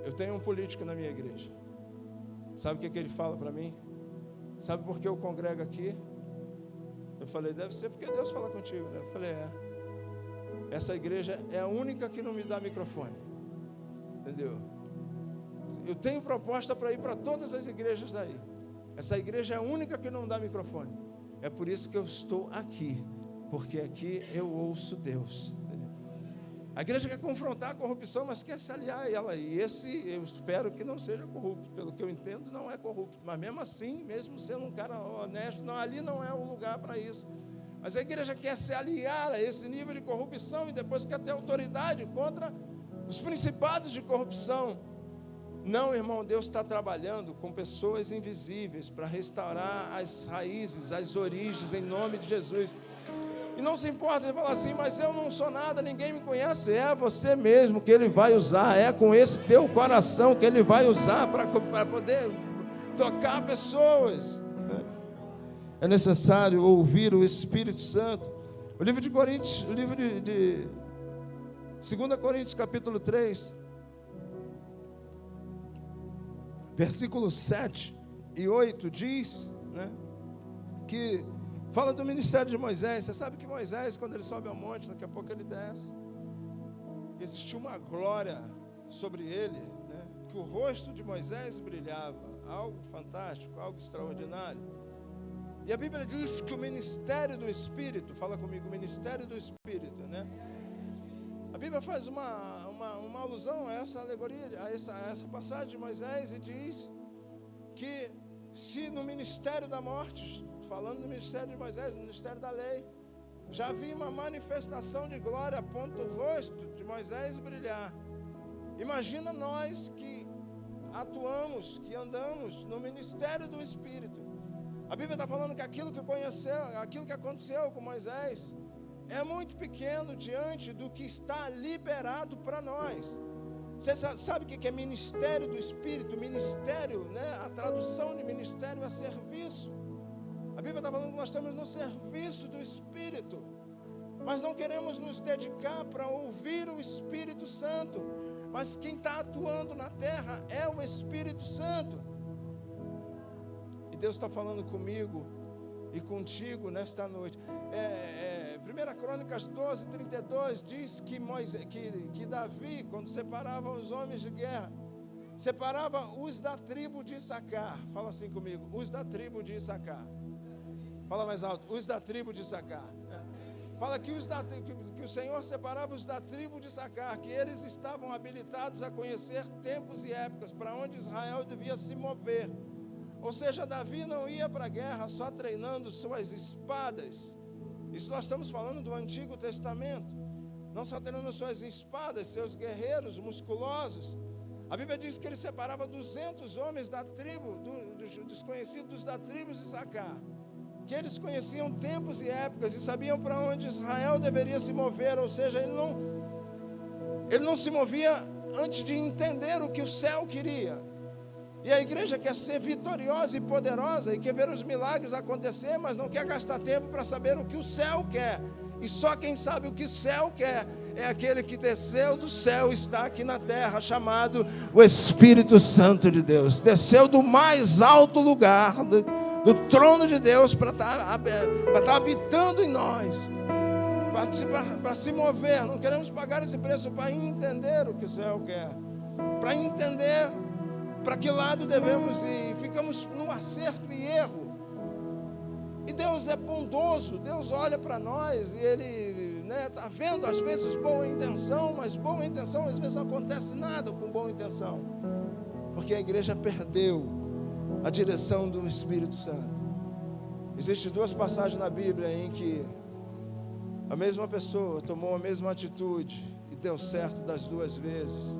Eu tenho um político na minha igreja. Sabe o que ele fala para mim? Sabe por que eu congrego aqui? Eu falei, deve ser porque Deus fala contigo, né? Eu falei, essa igreja é a única que não me dá microfone. Entendeu? Eu tenho proposta para ir para todas as igrejas daí. Essa igreja é a única que não dá microfone. É por isso que eu estou aqui, porque aqui eu ouço Deus. Entendeu? A igreja quer confrontar a corrupção, mas quer se aliar a ela. E esse, eu espero que não seja corrupto. Pelo que eu entendo, não é corrupto. Mas mesmo assim, mesmo sendo um cara honesto, não, ali não é o lugar para isso. Mas a igreja quer se aliar a esse nível de corrupção e depois quer ter autoridade contra os principados de corrupção. Não, irmão, Deus está trabalhando com pessoas invisíveis para restaurar as raízes, as origens, em nome de Jesus. E não se importa, você falar assim, mas eu não sou nada, ninguém me conhece. É você mesmo que Ele vai usar, é com esse teu coração que Ele vai usar para poder tocar pessoas. É necessário ouvir o Espírito Santo. O livro de Coríntios, o livro de 2 Coríntios, capítulo 3, versículos 7 e 8 diz, né, que fala do ministério de Moisés. Você sabe que Moisés, quando ele sobe ao monte, daqui a pouco ele desce. Existiu uma glória sobre ele, né, que o rosto de Moisés brilhava, algo fantástico, algo extraordinário. E a Bíblia diz que o ministério do Espírito, fala comigo, o ministério do Espírito, né? A Bíblia faz uma alusão a essa alegoria, a essa passagem de Moisés, e diz que se no ministério da morte, falando do ministério de Moisés, no ministério da lei, já havia uma manifestação de glória a ponto do rosto de Moisés brilhar. Imagina nós que atuamos, que andamos no ministério do Espírito. A Bíblia está falando que aquilo que aconteceu com Moisés é muito pequeno diante do que está liberado para nós. Você sabe o que é ministério do Espírito? Ministério, né? A tradução de ministério é serviço. A Bíblia está falando que nós estamos no serviço do Espírito, mas não queremos nos dedicar para ouvir o Espírito Santo. Mas quem está atuando na terra é o Espírito Santo. E Deus está falando comigo e contigo nesta noite. 1 Crônicas 12, 32 diz que Davi, quando separava os homens de guerra, separava os da tribo de Issacar. Fala assim comigo, os da tribo de Issacar. Fala mais alto, os da tribo de Issacar. Fala que o Senhor separava os da tribo de Issacar, que eles estavam habilitados a conhecer tempos e épocas para onde Israel devia se mover. Ou seja, Davi não ia para a guerra só treinando suas espadas. Isso nós estamos falando do Antigo Testamento. Não só treinando suas espadas, seus guerreiros musculosos. A Bíblia diz que ele separava 200 homens da tribo, dos conhecidos da tribo de Issacar, que eles conheciam tempos e épocas e sabiam para onde Israel deveria se mover. Ou seja, ele não se movia antes de entender o que o céu queria. E a igreja quer ser vitoriosa e poderosa e quer ver os milagres acontecer, mas não quer gastar tempo para saber o que o céu quer. E só quem sabe o que o céu quer é aquele que desceu do céu e está aqui na terra, chamado o Espírito Santo de Deus. Desceu do mais alto lugar, do trono de Deus, para estar habitando em nós, para se mover. Não queremos pagar esse preço para entender o que o céu quer, para entender para que lado devemos ir. Ficamos no acerto e erro. E Deus é bondoso, Deus olha para nós e Ele está vendo às vezes boa intenção, mas boa intenção às vezes não acontece nada com boa intenção, porque a igreja perdeu a direção do Espírito Santo. Existem 2 passagens na Bíblia em que a mesma pessoa tomou a mesma atitude e deu certo das 2 vezes.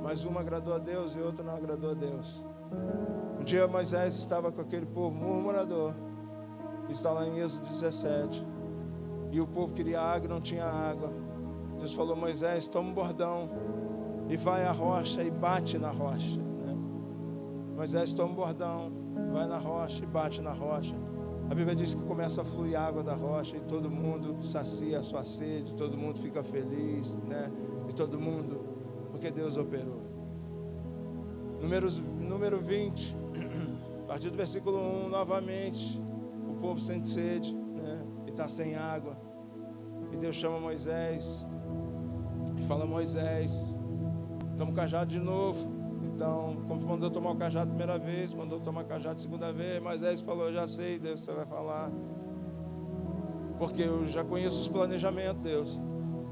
mas uma agradou a Deus e outra não agradou a Deus. Um dia Moisés estava com aquele povo murmurador, está lá em Êxodo 17, e o povo queria água e não tinha água. Deus falou: Moisés, toma um bordão e vai à rocha e bate na rocha, né? Moisés toma um bordão, vai na rocha e bate na rocha. A Bíblia diz que começa a fluir água da rocha e todo mundo sacia a sua sede, todo mundo fica feliz, né? E todo mundo, porque Deus operou. Número 20, a partir do versículo 1, novamente, o povo sente sede, né? E está sem água. E Deus chama Moisés e fala: Moisés, toma o cajado de novo. Então, como mandou tomar o cajado a primeira vez, mandou tomar o cajado a segunda vez, Moisés falou: já sei, Deus, você vai falar, porque eu já conheço os planejamentos, Deus.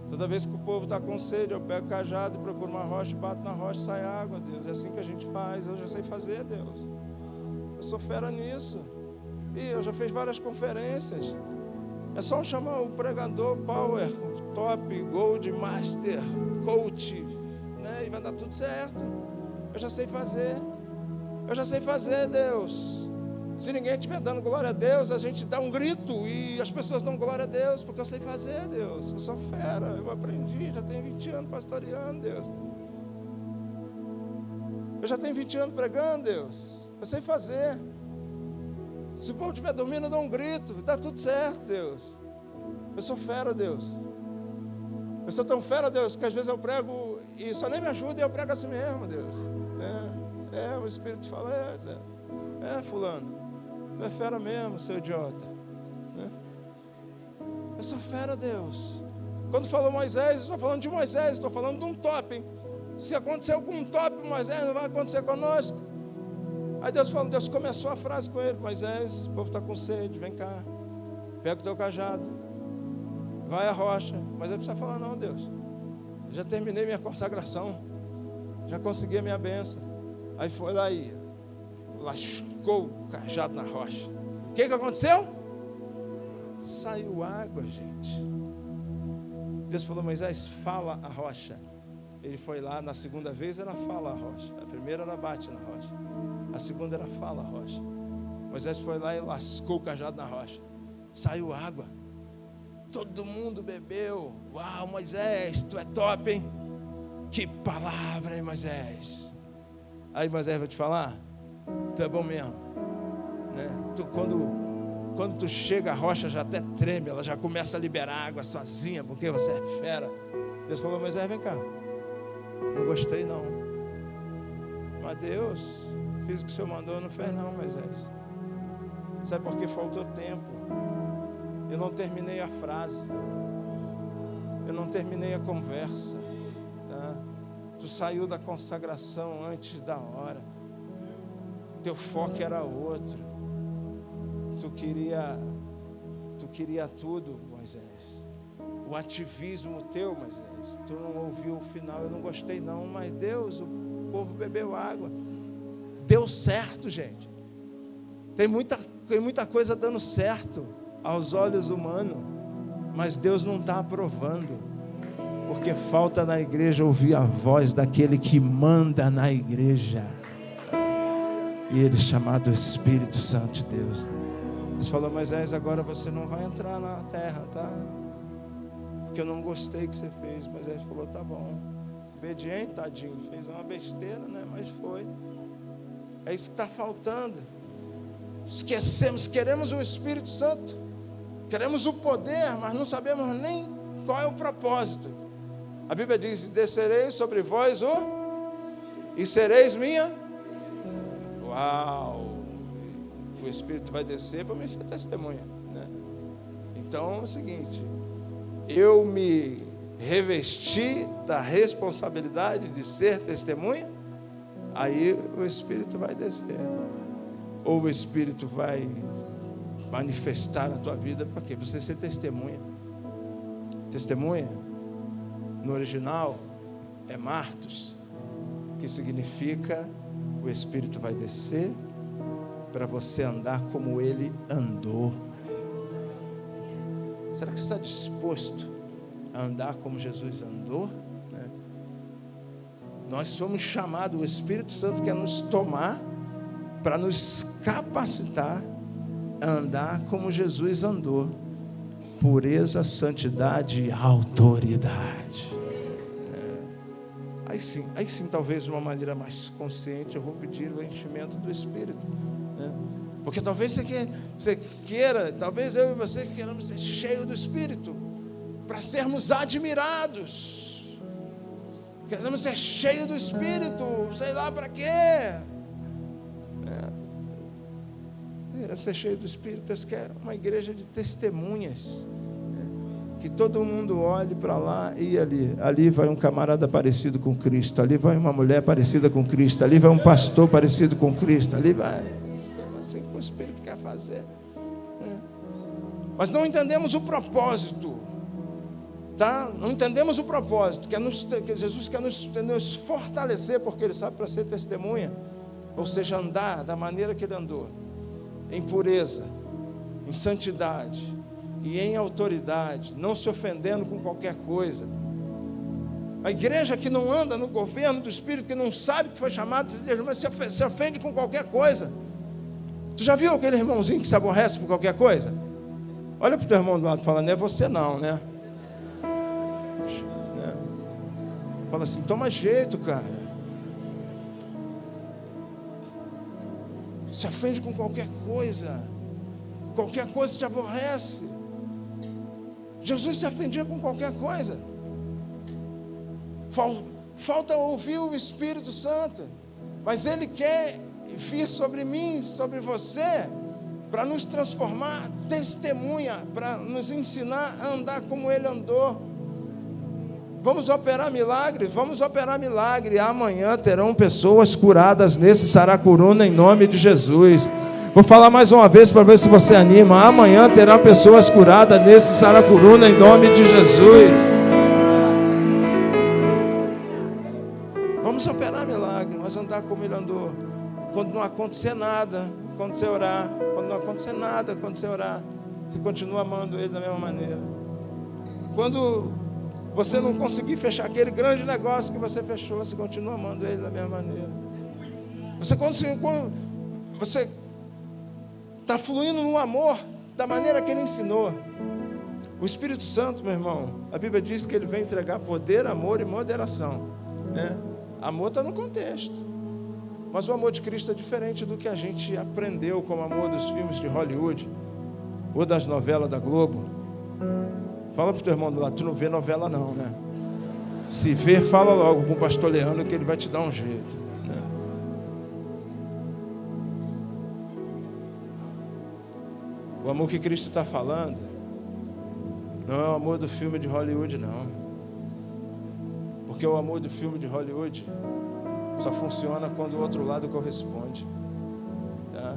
Toda vez que o povo está com sede, eu pego o cajado e procuro uma rocha, bato na rocha e sai água, Deus. É assim que a gente faz, eu já sei fazer, Deus. Eu sou fera nisso. E eu já fiz várias conferências. É só chamar o pregador Power, Top, Gold, Master, Coach, né? E vai dar tudo certo. Eu já sei fazer. Eu já sei fazer, Deus. Se ninguém estiver dando glória a Deus, a gente dá um grito e as pessoas dão glória a Deus, porque eu sei fazer, Deus. Eu sou fera, eu aprendi, já tenho 20 anos pastoreando, Deus. Eu já tenho 20 anos pregando, Deus. Eu sei fazer. Se o povo estiver dormindo, eu dou um grito, dá tudo certo, Deus. Eu sou fera, Deus. Eu sou tão fera, Deus, que às vezes eu prego e só nem me ajuda e eu prego assim mesmo, Deus. O Espírito fala: fulano, tu é fera mesmo, seu idiota. Eu sou fera, Deus. Quando falou Moisés, eu estou falando de Moisés, estou falando de um top, hein? Se aconteceu com um top, Moisés, não vai acontecer conosco. Aí Deus falou, Deus começou a frase com ele: Moisés, o povo está com sede, vem cá, pega o teu cajado, vai à rocha. Mas ele precisa falar: não, Deus, já terminei minha consagração, já consegui a minha bênção. Aí foi lá e lascou o cajado na rocha. O que aconteceu? Saiu água, gente. Deus falou: Moisés, fala a rocha. Ele foi lá, na segunda vez ela fala a rocha. A primeira ela bate na rocha. A segunda ela fala a rocha. Moisés foi lá e lascou o cajado na rocha. Saiu água. Todo mundo bebeu. Uau, Moisés, tu é top, hein? Que palavra, hein, Moisés? Aí Moisés vai te falar: tu é bom mesmo, né? Quando tu chega, a rocha já até treme, ela já começa a liberar água sozinha, porque você é fera. Deus falou: Moisés, vem cá, não gostei não, mas Deus, fiz o que o Senhor mandou, não fez não, Moisés. Sabe por que faltou tempo? Eu não terminei a frase, eu não terminei a conversa, tá? Tu saiu da consagração antes da hora. Teu foco era outro. Tu queria tudo, Moisés. O ativismo teu, Moisés. Tu não ouviu o final. Eu não gostei não, mas Deus, o povo bebeu água. Deu certo, gente. Tem muita coisa dando certo aos olhos humanos, mas Deus não está aprovando. Porque falta na igreja ouvir a voz daquele que manda na igreja. E ele chamado Espírito Santo de Deus. Deus falou: Moisés, agora você não vai entrar na terra, tá? Porque eu não gostei que você fez. Moisés falou: tá bom. Obediente, tadinho. Fez uma besteira, né? Mas foi. É isso que está faltando. Esquecemos, queremos o Espírito Santo. Queremos o poder, mas não sabemos nem qual é o propósito. A Bíblia diz: descerei sobre vós e sereis minha. Uau! O Espírito vai descer para me ser testemunha, né? Então é o seguinte: eu me revesti da responsabilidade de ser testemunha, aí o Espírito vai descer. Ou o Espírito vai manifestar na tua vida, para quê? Para você ser testemunha. Testemunha, no original, é martos, que significa o Espírito vai descer para você andar como Ele andou. Será que você está disposto a andar como Jesus andou? Nós somos chamados, o Espírito Santo quer nos tomar para nos capacitar a andar como Jesus andou. Pureza, santidade e autoridade. Aí sim, talvez de uma maneira mais consciente eu vou pedir o enchimento do Espírito, né? Porque talvez você queira, talvez eu e você queiramos ser cheios do Espírito para sermos admirados. Queremos ser cheios do Espírito, sei lá para quê. Queremos ser cheio do Espírito. Deus quer uma igreja de testemunhas, que todo mundo olhe para lá e ali vai um camarada parecido com Cristo, ali vai uma mulher parecida com Cristo, ali vai um pastor parecido com Cristo, ali vai, assim que o Espírito quer fazer, mas não entendemos o propósito, tá? Não entendemos o propósito, que Jesus quer nos fortalecer, porque Ele sabe, para ser testemunha, ou seja, andar da maneira que Ele andou, em pureza, em santidade e em autoridade, não se ofendendo com qualquer coisa. A igreja que não anda no governo do Espírito, que não sabe que foi chamado, mas se ofende com qualquer coisa. Tu já viu aquele irmãozinho que se aborrece por qualquer coisa? Olha para o teu irmão do lado e fala, não é você não, né? Fala assim, toma jeito, cara. Se ofende com qualquer coisa te aborrece. Jesus se ofendia com qualquer coisa. Falta ouvir o Espírito Santo, mas Ele quer vir sobre mim, sobre você, para nos transformar testemunha, para nos ensinar a andar como Ele andou. Vamos operar milagre. Amanhã terão pessoas curadas nesse Saracuruna, em nome de Jesus. Vou falar mais uma vez para ver se você anima. Amanhã terá pessoas curadas nesse Saracuruna, em nome de Jesus. Vamos operar milagre, mas andar como Ele andou. Quando não acontecer nada, quando você orar, você continua amando Ele da mesma maneira. Quando você não conseguir fechar aquele grande negócio que você fechou, você continua amando Ele da mesma maneira. Você está fluindo no amor da maneira que Ele ensinou. O Espírito Santo, meu irmão, a Bíblia diz que Ele vem entregar poder, amor e moderação, né? Amor está no contexto, mas o amor de Cristo é diferente do que a gente aprendeu como amor dos filmes de Hollywood ou das novelas da Globo. Fala para o teu irmão do lado, tu não vê novela não, né? Se vê, fala logo com o pastor Leandro, que ele vai te dar um jeito, né? O amor que Cristo está falando não é o amor do filme de Hollywood, não. Porque o amor do filme de Hollywood só funciona quando o outro lado corresponde, tá?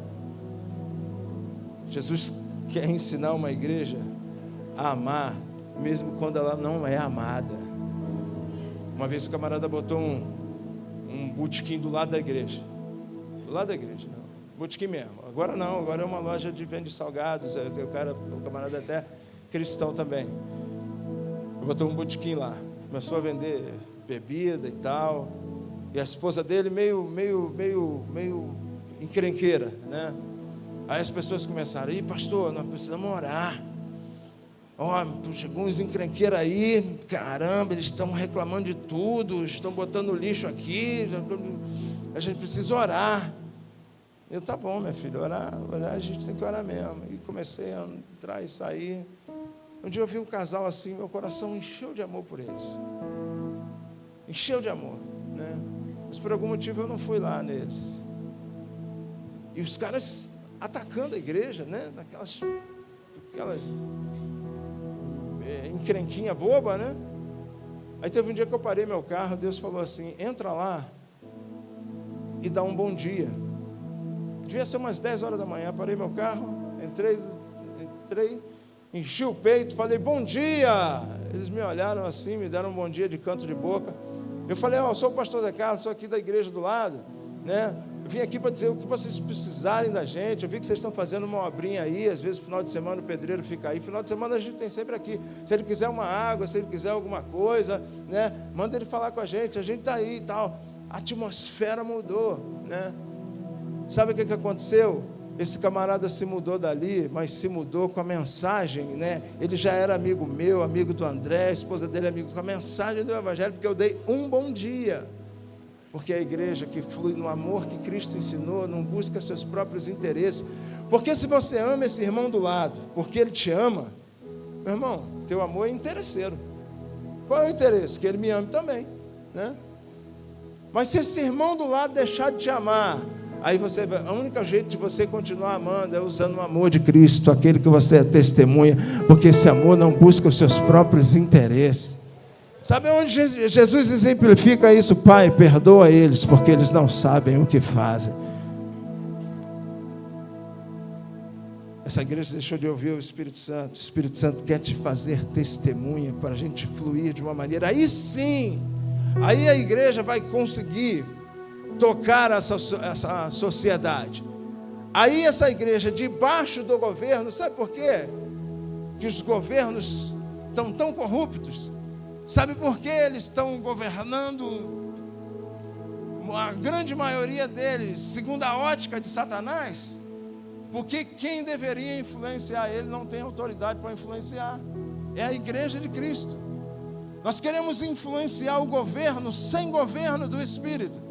Jesus quer ensinar uma igreja a amar, mesmo quando ela não é amada. Uma vez o camarada botou um botequim do lado da igreja. Do lado da igreja, não. Botequim mesmo. Agora não, agora é uma loja de vende salgados. O camarada até cristão também. Botou um botequim lá. Começou a vender bebida e tal. E a esposa dele meio encrenqueira, né? Aí as pessoas começaram, pastor, nós precisamos orar. Chegou uns encrenqueiros aí, caramba, eles estão reclamando de tudo, estão botando lixo aqui, a gente precisa orar. Eu, tá bom, minha filha, orar a gente tem que orar mesmo. E comecei a entrar e sair. Um dia eu vi um casal assim, meu coração encheu de amor por eles. Encheu de amor, né? Mas por algum motivo eu não fui lá neles. E os caras atacando a igreja, né? Aquelas encrenquinha boba, né? Aí teve um dia que eu parei meu carro, Deus falou assim, entra lá e dá um bom dia. Devia ser umas 10 horas da manhã, parei meu carro, entrei, enchi o peito, falei, bom dia! Eles me olharam assim, me deram um bom dia de canto de boca. Eu falei, eu sou o pastor Zé Carlos, sou aqui da igreja do lado, né? Eu vim aqui para dizer o que vocês precisarem da gente. Eu vi que vocês estão fazendo uma obrinha aí. Às vezes, final de semana, o pedreiro fica aí. Final de semana, a gente tem sempre aqui. Se ele quiser uma água, se ele quiser alguma coisa, né? Manda ele falar com a gente está aí e tal. A atmosfera mudou, né? Sabe o que aconteceu? Esse camarada se mudou dali, mas se mudou com a mensagem, né? Ele já era amigo meu, amigo do André, a esposa dele é amigo, com a mensagem do Evangelho, porque eu dei um bom dia. Porque a igreja que flui no amor que Cristo ensinou, não busca seus próprios interesses. Porque se você ama esse irmão do lado, porque ele te ama, meu irmão, teu amor é interesseiro. Qual é o interesse? Que ele me ame também, né? Mas se esse irmão do lado deixar de te amar, aí a única jeito de você continuar amando é usando o amor de Cristo, aquele que você é testemunha, porque esse amor não busca os seus próprios interesses. Sabe onde Jesus exemplifica isso? Pai, perdoa eles, porque eles não sabem o que fazem. Essa igreja deixou de ouvir o Espírito Santo. O Espírito Santo quer te fazer testemunha para a gente fluir de uma maneira. Aí sim, aí a igreja vai conseguir tocar essa sociedade. Aí essa igreja debaixo do governo, sabe por quê? Que os governos estão tão corruptos. Sabe por que eles estão governando, a grande maioria deles, segundo a ótica de Satanás? Porque quem deveria influenciar ele não tem autoridade para influenciar. É a igreja de Cristo. Nós queremos influenciar o governo sem governo do Espírito.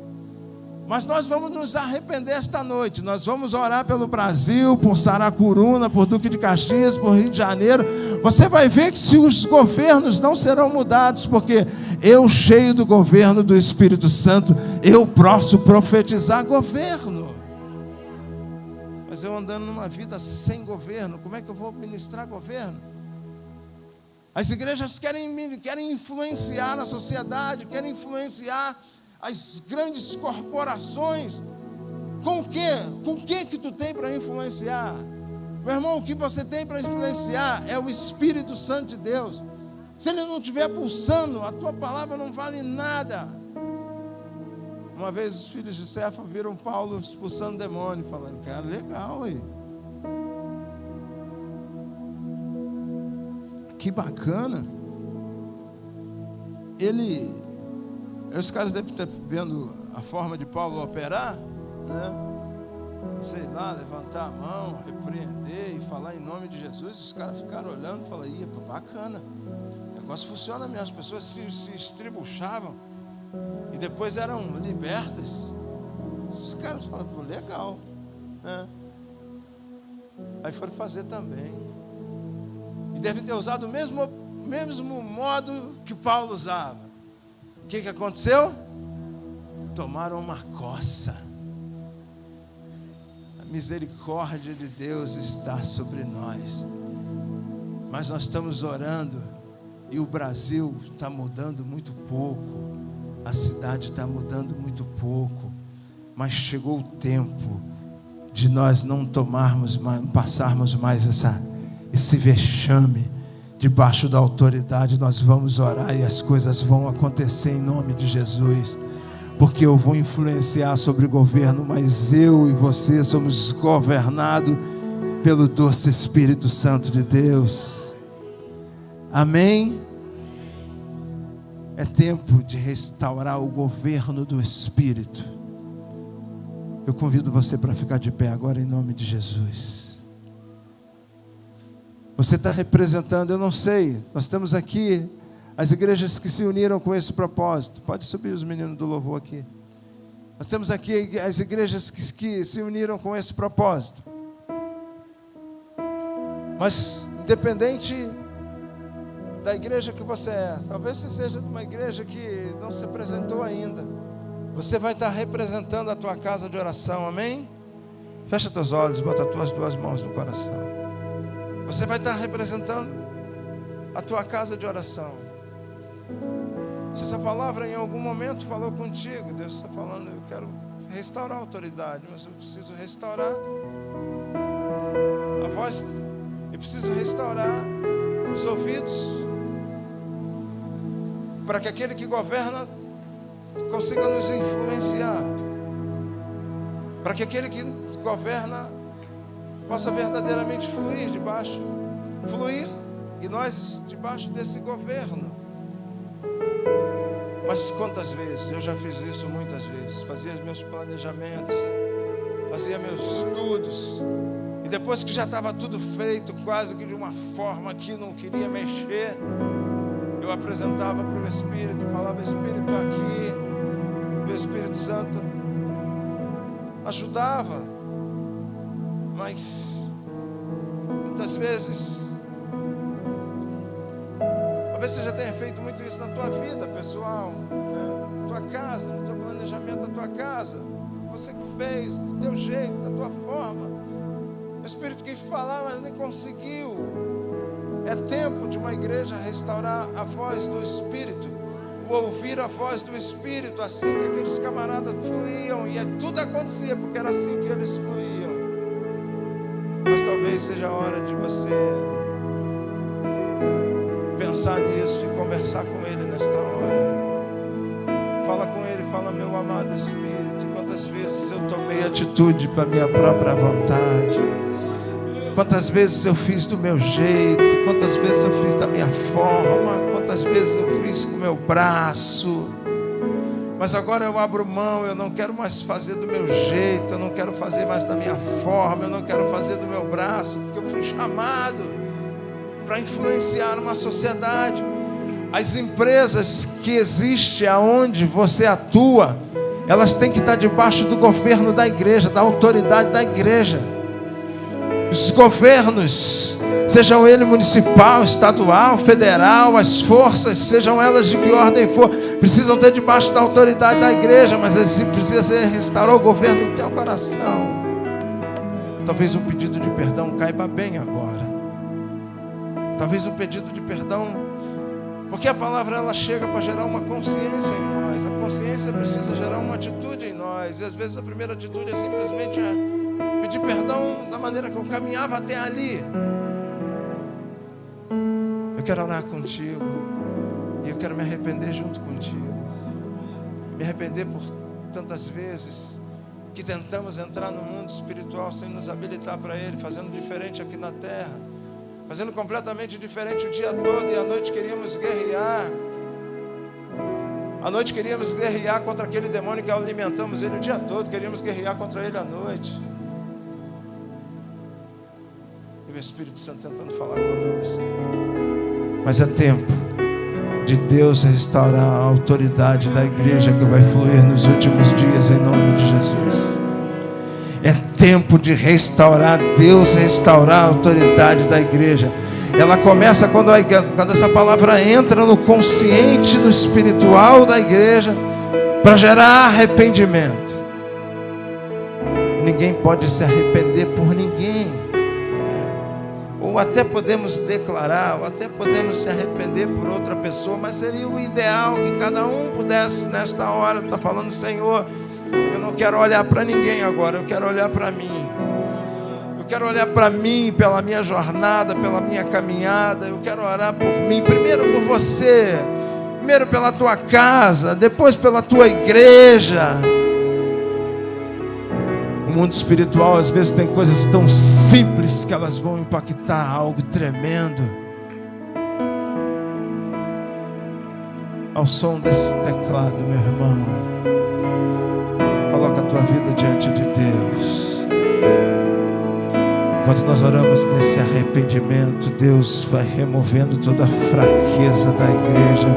Mas nós vamos nos arrepender esta noite. Nós vamos orar pelo Brasil, por Saracuruna, por Duque de Caxias, por Rio de Janeiro. Você vai ver que se os governos não serão mudados, porque eu, cheio do governo do Espírito Santo, eu posso profetizar governo. Mas eu andando numa vida sem governo, como é que eu vou ministrar governo? As igrejas querem influenciar na sociedade, querem influenciar as grandes corporações. Com o quê? Com o que tu tem para influenciar? Meu irmão, o que você tem para influenciar é o Espírito Santo de Deus. Se ele não estiver pulsando, a tua palavra não vale nada. Uma vez os filhos de Cefa viram Paulo expulsando demônio, falando, cara, legal aí. Que bacana. Os caras devem estar vendo a forma de Paulo operar, né? Sei lá, levantar a mão, repreender e falar em nome de Jesus. Os caras ficaram olhando e falaram, bacana, o negócio funciona mesmo. As pessoas se estribuchavam e depois eram libertas. Os caras falaram, legal, né? Aí foram fazer também. E devem ter usado o mesmo modo que Paulo usava. O que aconteceu? Tomaram uma coça. A misericórdia de Deus está sobre nós. Mas nós estamos orando e o Brasil está mudando muito pouco. A cidade está mudando muito pouco. Mas chegou o tempo de nós não passarmos mais esse vexame. Debaixo da autoridade nós vamos orar e as coisas vão acontecer em nome de Jesus. Porque eu vou influenciar sobre o governo, mas eu e você somos governados pelo doce Espírito Santo de Deus. Amém? É tempo de restaurar o governo do Espírito. Eu convido você para ficar de pé agora em nome de Jesus. Você está representando, eu não sei, nós temos aqui as igrejas que se uniram com esse propósito. Pode subir os meninos do louvor aqui. Nós temos aqui as igrejas que se uniram com esse propósito. Mas, independente da igreja que você é, talvez você seja de uma igreja que não se apresentou ainda, você vai estar representando a tua casa de oração, amém? Fecha teus olhos, bota as tuas duas mãos no coração. Você vai estar representando a tua casa de oração. Se essa palavra em algum momento falou contigo, Deus está falando, eu quero restaurar a autoridade, mas eu preciso restaurar a voz, eu preciso restaurar os ouvidos, para que aquele que governa consiga nos influenciar. para que aquele que governa possa verdadeiramente fluir, e nós debaixo desse governo. Mas quantas vezes, eu já fiz isso muitas vezes, fazia meus planejamentos, fazia meus estudos, e depois que já estava tudo feito, quase que de uma forma que não queria mexer, eu apresentava para o Espírito, falava: Espírito, aqui, o Espírito Santo ajudava, mas muitas vezes, talvez você já tenha feito muito isso na tua vida pessoal, né? Na tua casa, no teu planejamento da tua casa, você que fez, do teu jeito, da tua forma. O Espírito quis falar, mas nem conseguiu. É tempo de uma igreja restaurar a voz do Espírito, o ouvir a voz do Espírito, assim que aqueles camaradas fluíam, e tudo acontecia porque era assim que eles fluíam. Mas talvez seja a hora de você pensar nisso e conversar com Ele nesta hora. Fala com Ele, fala: meu amado Espírito, quantas vezes eu tomei atitude para minha própria vontade, quantas vezes eu fiz do meu jeito, quantas vezes eu fiz da minha forma, quantas vezes eu fiz com o meu braço, mas agora eu abro mão, eu não quero mais fazer do meu jeito, eu não quero fazer mais da minha forma, eu não quero fazer do meu braço, porque eu fui chamado para influenciar uma sociedade. As empresas que existem aonde você atua, elas têm que estar debaixo do governo da igreja, da autoridade da igreja. Os governos, sejam eles municipal, estadual, federal, as forças, sejam elas de que ordem for, precisam ter debaixo da autoridade da igreja, mas precisa restaurar o governo do teu coração. Talvez um pedido de perdão caiba bem agora. Talvez um pedido de perdão, porque a palavra ela chega para gerar uma consciência em nós. A consciência precisa gerar uma atitude em nós. E às vezes a primeira atitude é simplesmente pedir perdão da maneira que eu caminhava até ali. Eu quero orar contigo e eu quero me arrepender junto contigo. Me arrepender por tantas vezes que tentamos entrar no mundo espiritual sem nos habilitar para ele, fazendo diferente aqui na terra, fazendo completamente diferente o dia todo, e à noite queríamos guerrear. À noite queríamos guerrear contra aquele demônio que alimentamos ele o dia todo, queríamos guerrear contra ele à noite. E o Espírito Santo tentando falar conosco. Mas é tempo de Deus restaurar a autoridade da igreja que vai fluir nos últimos dias em nome de Jesus. É tempo de restaurar, Deus restaurar a autoridade da igreja. Ela começa quando essa palavra entra no consciente, no espiritual da igreja, para gerar arrependimento. Ninguém pode se arrepender por ninguém. Ou até podemos declarar, ou até podemos se arrepender por outra pessoa, mas seria o ideal que cada um pudesse nesta hora estar falando: Senhor, eu não quero olhar para ninguém agora, eu quero olhar para mim. Eu quero olhar para mim, pela minha jornada, pela minha caminhada. Eu quero orar por mim, primeiro por você, primeiro pela tua casa, depois pela tua igreja. O mundo espiritual às vezes tem coisas tão simples que elas vão impactar algo tremendo. Ao som desse teclado, meu irmão, coloca a tua vida diante de Deus. Enquanto nós oramos nesse arrependimento, Deus vai removendo toda a fraqueza da igreja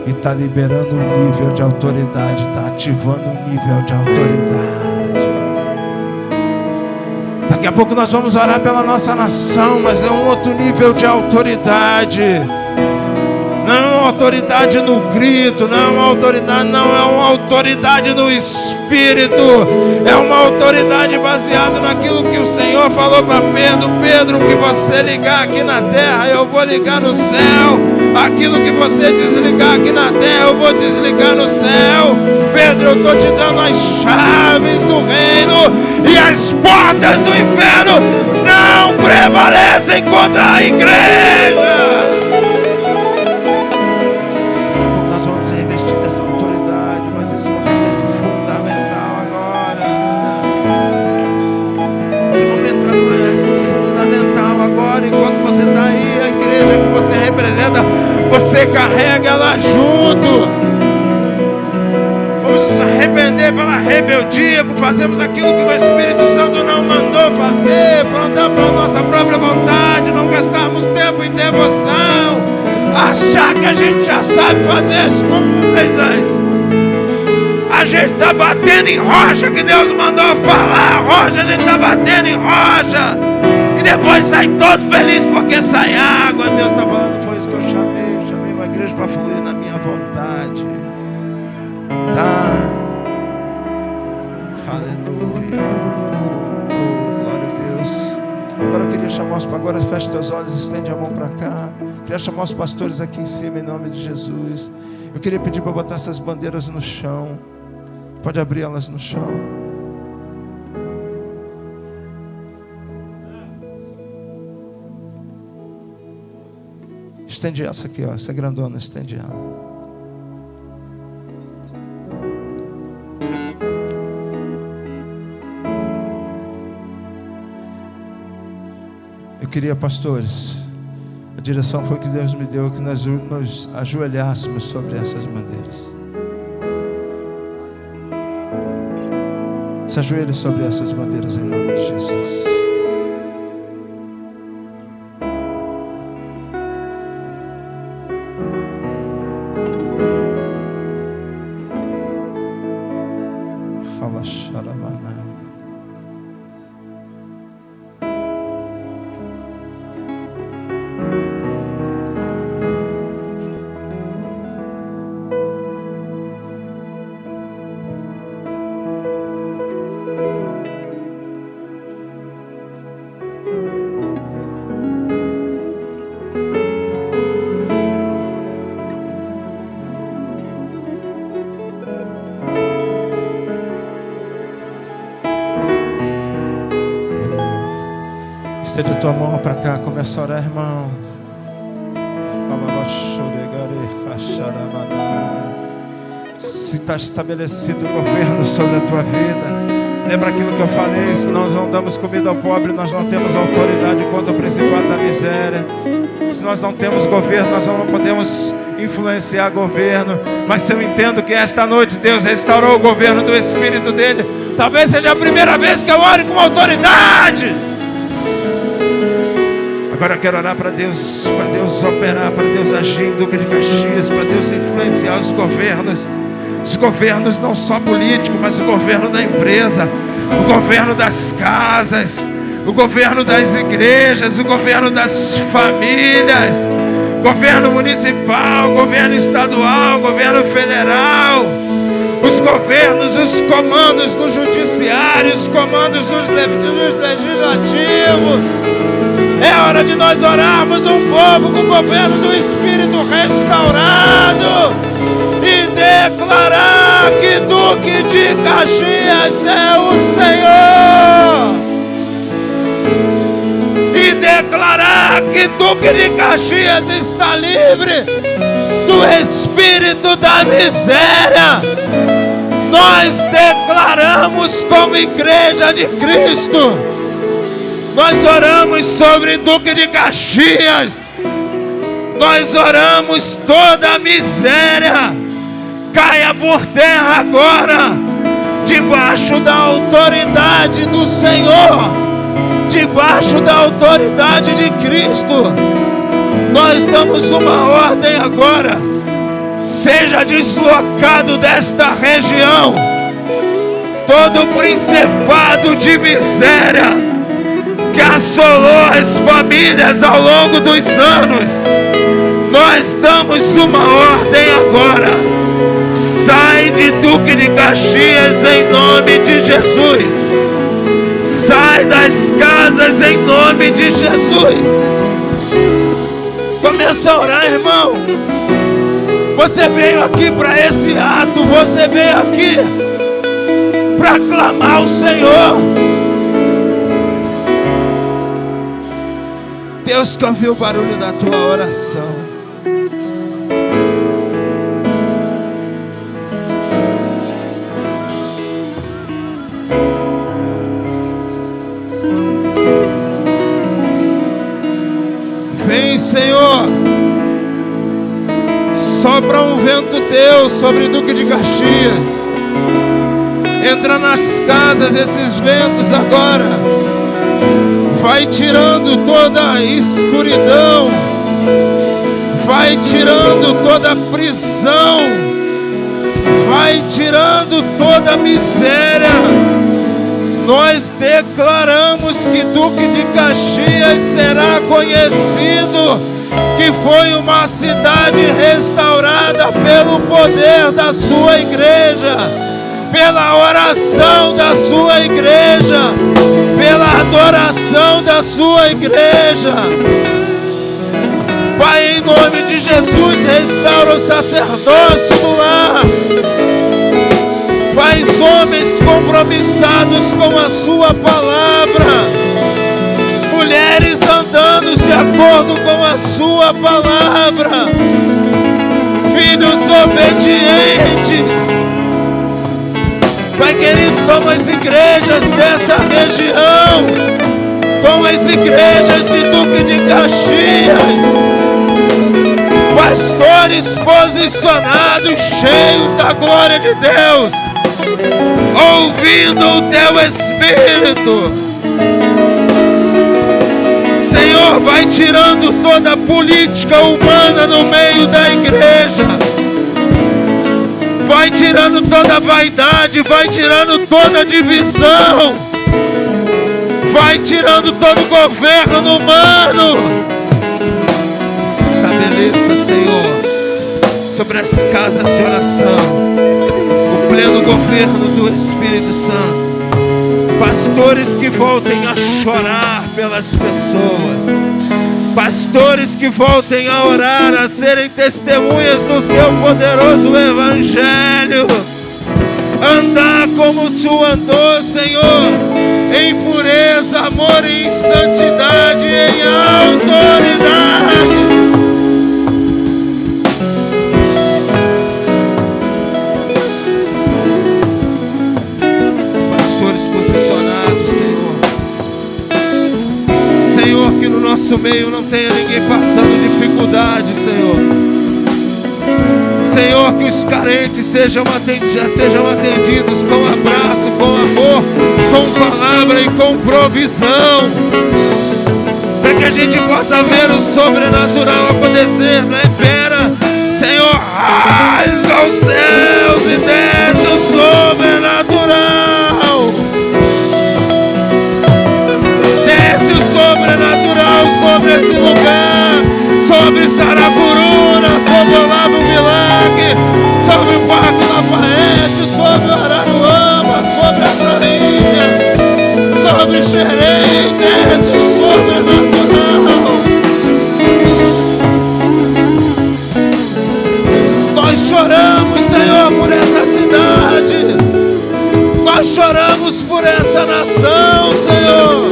e está liberando um nível de autoridade, está ativando um nível de autoridade. Daqui a pouco nós vamos orar pela nossa nação, mas é um outro nível de autoridade. Não é uma autoridade no grito, não é uma autoridade, não, é uma autoridade no Espírito. É uma autoridade baseada naquilo que o Senhor falou para Pedro: Pedro, o que você ligar aqui na terra, eu vou ligar no céu. Aquilo que você desligar aqui na terra, eu vou desligar no céu. Pedro, eu estou te dando as chaves do reino, e as portas do inferno não prevalecem contra a igreja. Essa autoridade, mas esse momento é fundamental agora. você carrega ela junto. Vamos nos arrepender pela rebeldia, por fazermos aquilo que o Espírito Santo não mandou fazer, por andar pela nossa própria vontade, não gastarmos tempo em devoção, achar que a gente já sabe fazer as coisas. A gente está batendo em rocha que Deus mandou falar, rocha, a gente está batendo em rocha, e depois sai todo feliz porque sai água. Deus está falando, foi isso que eu chamei uma igreja para fluir na minha vontade. Tá? Aleluia. Oh, glória a Deus. Agora eu queria chamar agora fecha teus olhos, estende a mão para cá. Queria chamar os pastores aqui em cima em nome de Jesus. Eu queria pedir para botar essas bandeiras no chão. Pode abrir elas no chão. Estende essa aqui, ó, essa grandona, estende ela. Eu queria, pastores, a direção foi que Deus me deu, que nós nos ajoelhássemos sobre essas bandeiras. Se ajoelhe sobre essas bandeiras em nome de Jesus. Fala, xarabana. Estende a tua mão para cá, começa a orar, irmão. Se está estabelecido o governo sobre a tua vida, lembra aquilo que eu falei: se nós não damos comida ao pobre, nós não temos autoridade contra o principado da miséria. Se nós não temos governo, nós não podemos influenciar governo. Mas se eu entendo que esta noite Deus restaurou o governo do Espírito dele, talvez seja a primeira vez que eu ore com autoridade. Agora eu quero orar para Deus operar, para Deus agir em Duque de Caxias, para Deus influenciar os governos não só políticos, mas o governo da empresa, o governo das casas, o governo das igrejas, o governo das famílias, governo municipal, governo estadual, governo federal, os governos, os comandos do judiciário, os comandos dos legislativos. É hora de nós orarmos um povo com o governo do Espírito restaurado e declarar que Duque de Caxias é o Senhor. E declarar que Duque de Caxias está livre do espírito da miséria. Nós declaramos como igreja de Cristo. Nós oramos sobre Duque de Caxias. Nós oramos toda a miséria caia por terra agora, debaixo da autoridade do Senhor, debaixo da autoridade de Cristo. Nós damos uma ordem agora: seja deslocado desta região todo principado de miséria que assolou as famílias ao longo dos anos. Nós damos uma ordem agora: sai de Duque de Caxias em nome de Jesus. Sai das casas em nome de Jesus. Começa a orar, irmão. Você veio aqui para esse ato, você veio aqui para clamar o Senhor. Deus que ouviu o barulho da tua oração. Vem, Senhor. Sopra um vento teu sobre Duque de Caxias. Entra nas casas esses ventos agora. Vai tirando toda a escuridão. Vai tirando toda a prisão. Vai tirando toda a miséria. Nós declaramos que Duque de Caxias será conhecido que foi uma cidade restaurada pelo poder da sua igreja, pela oração da sua igreja, pela adoração da sua igreja. Pai, em nome de Jesus, restaura o sacerdócio do lar. Faz homens compromissados com a sua palavra, mulheres andando de acordo com a sua palavra, filhos obedientes. Pai querido, toma as igrejas dessa região, toma as igrejas de Duque de Caxias, pastores posicionados, cheios da glória de Deus, ouvindo o teu Espírito. Senhor, vai tirando toda a política humana no meio da igreja. Vai tirando toda a vaidade, vai tirando toda a divisão. Vai tirando todo o governo humano. Estabeleça, Senhor, sobre as casas de oração o pleno governo do Espírito Santo. Pastores que voltem a chorar pelas pessoas. Pastores que voltem a orar, a serem testemunhas do teu poderoso evangelho. Andar como tu andou, Senhor, em pureza, amor e em santidade, em autoridade. Senhor, que no nosso meio não tenha ninguém passando dificuldade, Senhor. Senhor, que os carentes sejam atendidos com abraço, com amor, com palavra e com provisão, para que a gente possa ver o sobrenatural acontecer. Libera, Senhor, rasga os céus e desce o sobrenatural. Sobrenatural sobre esse lugar, sobre Sarapuruna, sobre Olavo Milagre, sobre o Parque Lafayette, sobre Araruama, sobre a Prainha, sobre Xerém, desce o sobrenatural. Nós choramos, Senhor, por essa cidade, nós choramos por essa nação, Senhor.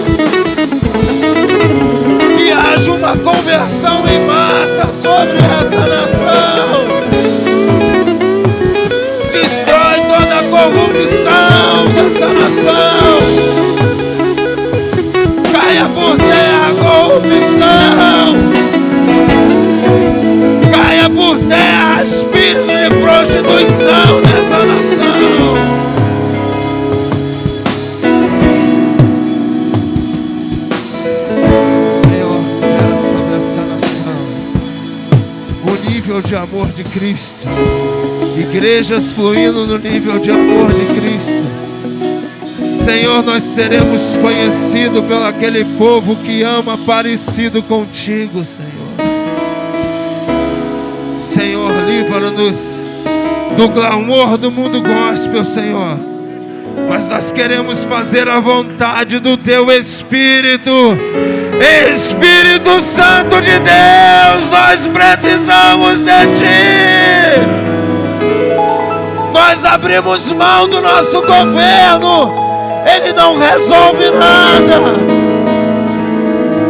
Que haja uma conversão em massa sobre essa nação. Destrói toda a corrupção dessa nação. Caia por terra a corrupção. Caia por terra espírito de prostituição dessa nação. De amor de Cristo, igrejas fluindo no nível de amor de Cristo. Senhor, nós seremos conhecidos pelo aquele povo que ama parecido contigo, Senhor. Senhor, livra-nos do glamour do mundo gospel, Senhor, mas nós queremos fazer a vontade do teu Espírito. Espírito Santo de Deus, nós precisamos de Ti. Nós abrimos mão do nosso governo, ele não resolve nada.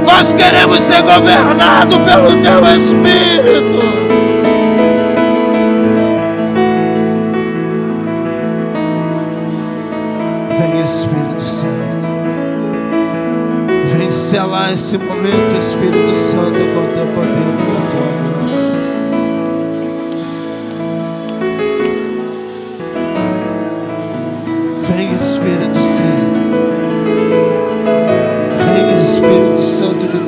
Nós queremos ser governados pelo Teu Espírito. Vem, Espírito Santo. Vem selar esse momento, Espírito Santo, com o Teu poder e com a Tua glória.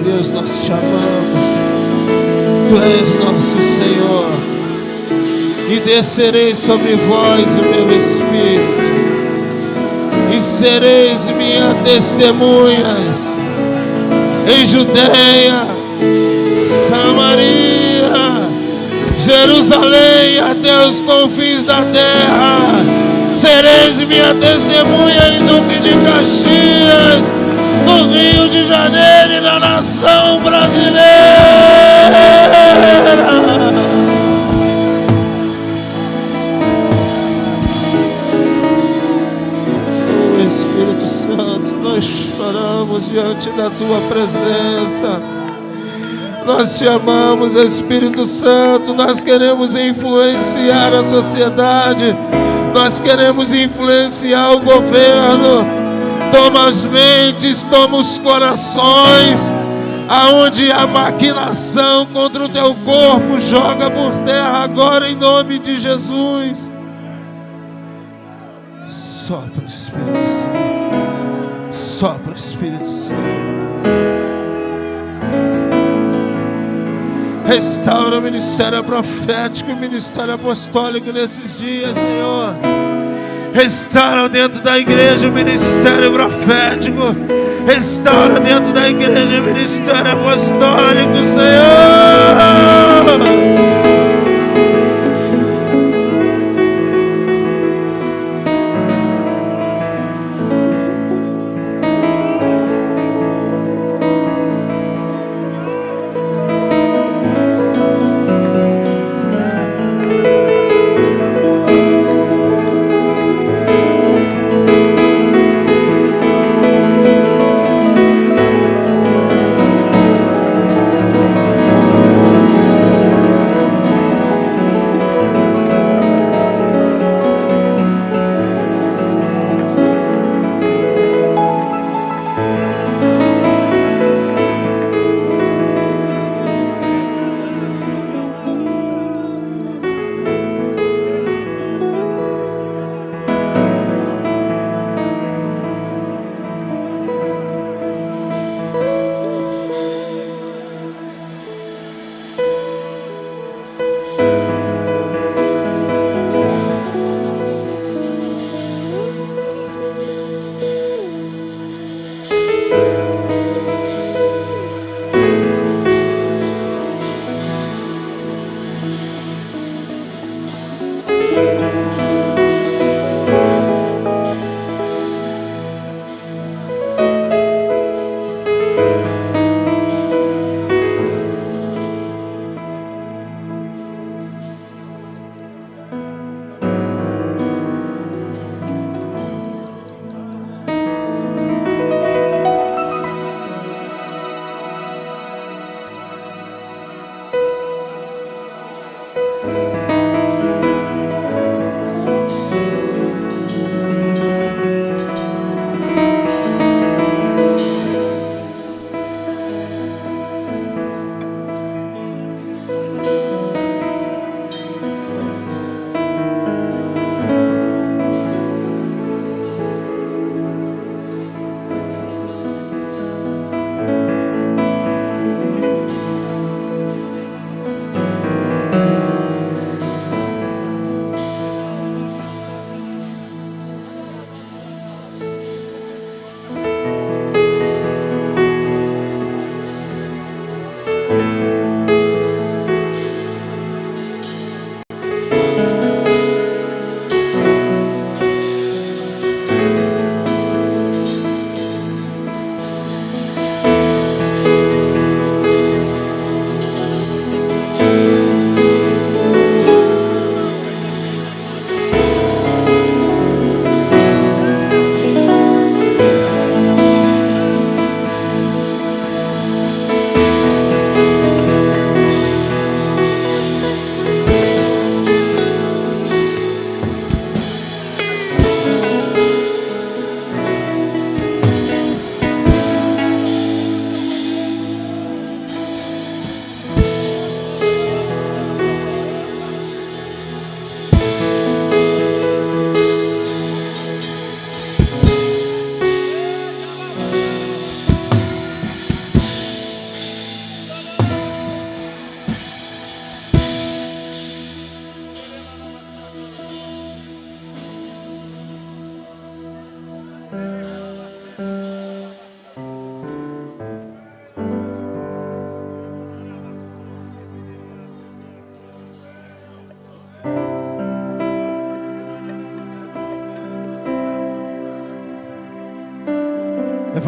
Deus, nós te amamos. Tu és nosso Senhor. E descerei sobre vós o meu Espírito, e sereis minhas testemunhas em Judeia, Samaria, Jerusalém, até os confins da terra. Sereis minha testemunha em Duque de Caxias, no Rio de Janeiro e na nação brasileira. Oh Espírito Santo, nós choramos diante da tua presença. Nós te amamos, Espírito Santo. Nós queremos influenciar a sociedade. Nós queremos influenciar o governo. Toma as mentes, toma os corações. Aonde há maquinação contra o teu corpo, joga por terra agora em nome de Jesus. Sopra, Espírito Santo. Sopra, Espírito Santo. Restaura o ministério profético e o ministério apostólico nesses dias, Senhor. Restaura dentro da igreja o ministério profético. Restaura dentro da igreja o ministério apostólico, Senhor.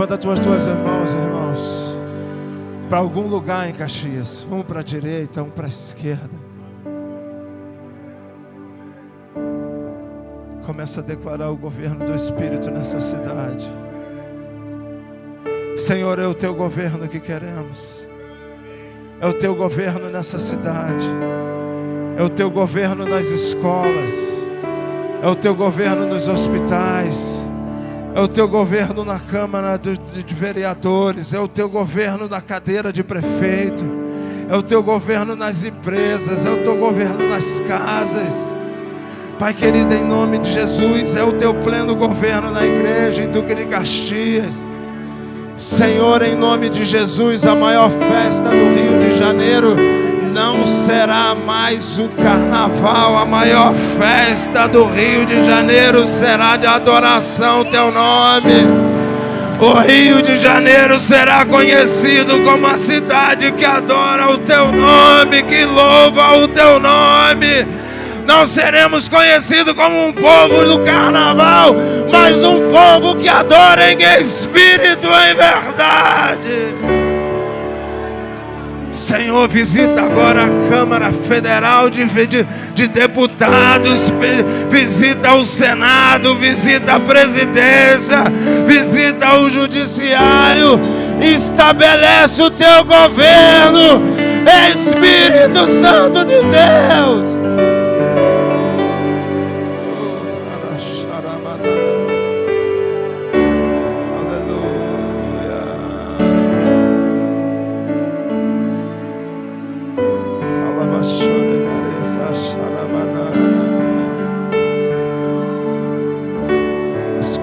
Levanta as tuas duas mãos, irmãos, para algum lugar em Caxias. Um para a direita, um para a esquerda. Começa a declarar o governo do Espírito nessa cidade. Senhor, é o teu governo que queremos. É o teu governo nessa cidade. É o teu governo nas escolas. É o teu governo nos hospitais. É o teu governo na Câmara de Vereadores. É o teu governo na cadeira de prefeito. É o teu governo nas empresas. É o teu governo nas casas. Pai querido, em nome de Jesus, é o teu pleno governo na igreja em Duque de Caxias. Senhor, em nome de Jesus, a maior festa do Rio de Janeiro não será mais o carnaval. A maior festa do Rio de Janeiro será de adoração ao teu nome. O Rio de Janeiro será conhecido como a cidade que adora o teu nome, que louva o teu nome. Não seremos conhecidos como um povo do carnaval, mas um povo que adora em espírito e em verdade. Senhor, visita agora a Câmara Federal de Deputados, visita o Senado, visita a Presidência, visita o Judiciário, estabelece o teu governo, Espírito Santo de Deus.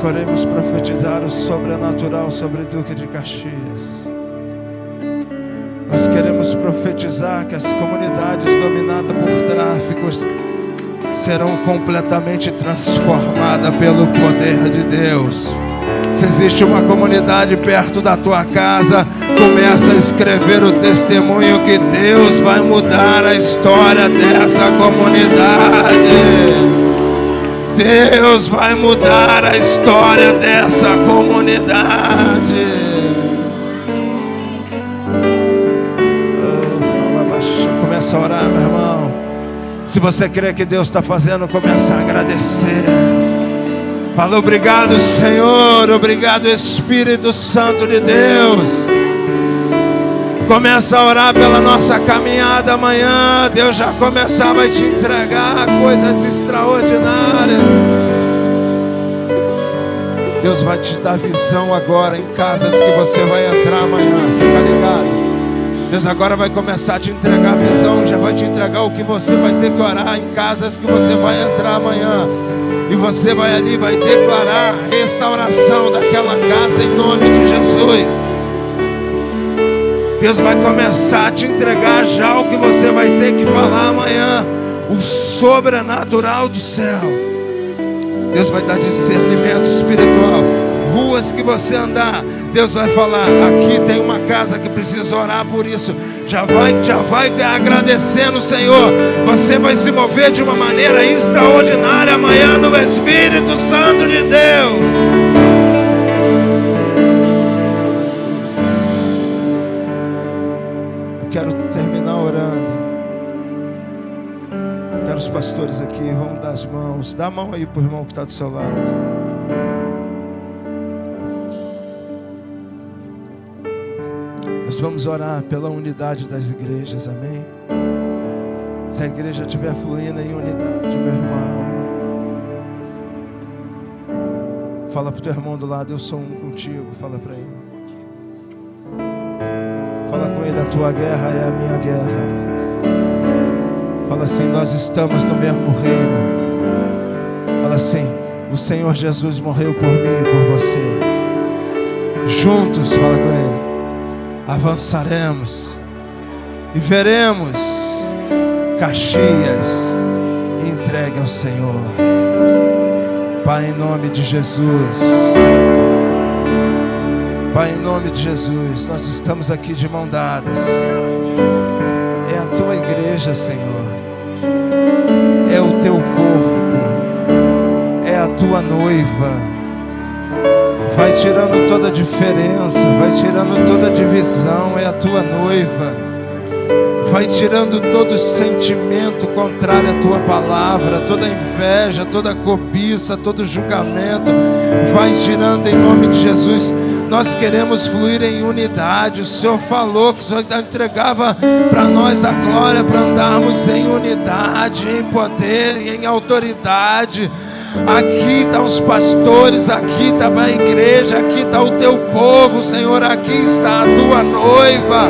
Queremos profetizar o sobrenatural sobre Duque de Caxias. Nós queremos profetizar que as comunidades dominadas por tráficos serão completamente transformadas pelo poder de Deus. Se existe uma comunidade perto da tua casa, começa a escrever o testemunho que Deus vai mudar a história dessa comunidade. Deus vai mudar a história dessa comunidade. Começa a orar, meu irmão. Se você crê que Deus está fazendo, começa a agradecer. Fala: obrigado, Senhor. Obrigado, Espírito Santo de Deus. Começa a orar pela nossa caminhada amanhã. Deus já começava a te entregar coisas extraordinárias. Deus vai te dar visão agora em casas que você vai entrar amanhã. Fica ligado. Deus agora vai começar a te entregar visão. Já vai te entregar o que você vai ter que orar em casas que você vai entrar amanhã. E você vai ali, vai declarar a restauração daquela casa em nome de Jesus. Deus vai começar a te entregar já o que você vai ter que falar amanhã. O sobrenatural do céu. Deus vai dar discernimento espiritual. Ruas que você andar, Deus vai falar: aqui tem uma casa que precisa orar por isso. Já vai agradecendo o Senhor. Você vai se mover de uma maneira extraordinária amanhã no Espírito Santo de Deus. Quero terminar orando. Quero os pastores aqui, vamos dar as mãos. Dá a mão aí para o irmão que está do seu lado. Nós vamos orar pela unidade das igrejas, amém? Se a igreja estiver fluindo em unidade, meu irmão, fala para o teu irmão do lado: eu sou um contigo. Fala para ele. Fala com ele: a tua guerra é a minha guerra. Fala assim: nós estamos no mesmo reino. Fala assim: o Senhor Jesus morreu por mim e por você. Juntos, fala com ele, avançaremos e veremos Caxias entregue ao Senhor. Pai, em nome de Jesus. Pai, em nome de Jesus, nós estamos aqui de mão dadas. É a tua igreja, Senhor. É o teu corpo. É a tua noiva. Vai tirando toda a diferença, vai tirando toda a divisão, é a tua noiva. Vai tirando todo sentimento contrário à tua palavra, toda inveja, toda cobiça, todo julgamento. Vai tirando em nome de Jesus. Nós queremos fluir em unidade. O Senhor falou que o Senhor entregava para nós a glória para andarmos em unidade, em poder e em autoridade. Aqui estão os pastores, aqui está a igreja, aqui está o teu povo, Senhor, aqui está a tua noiva.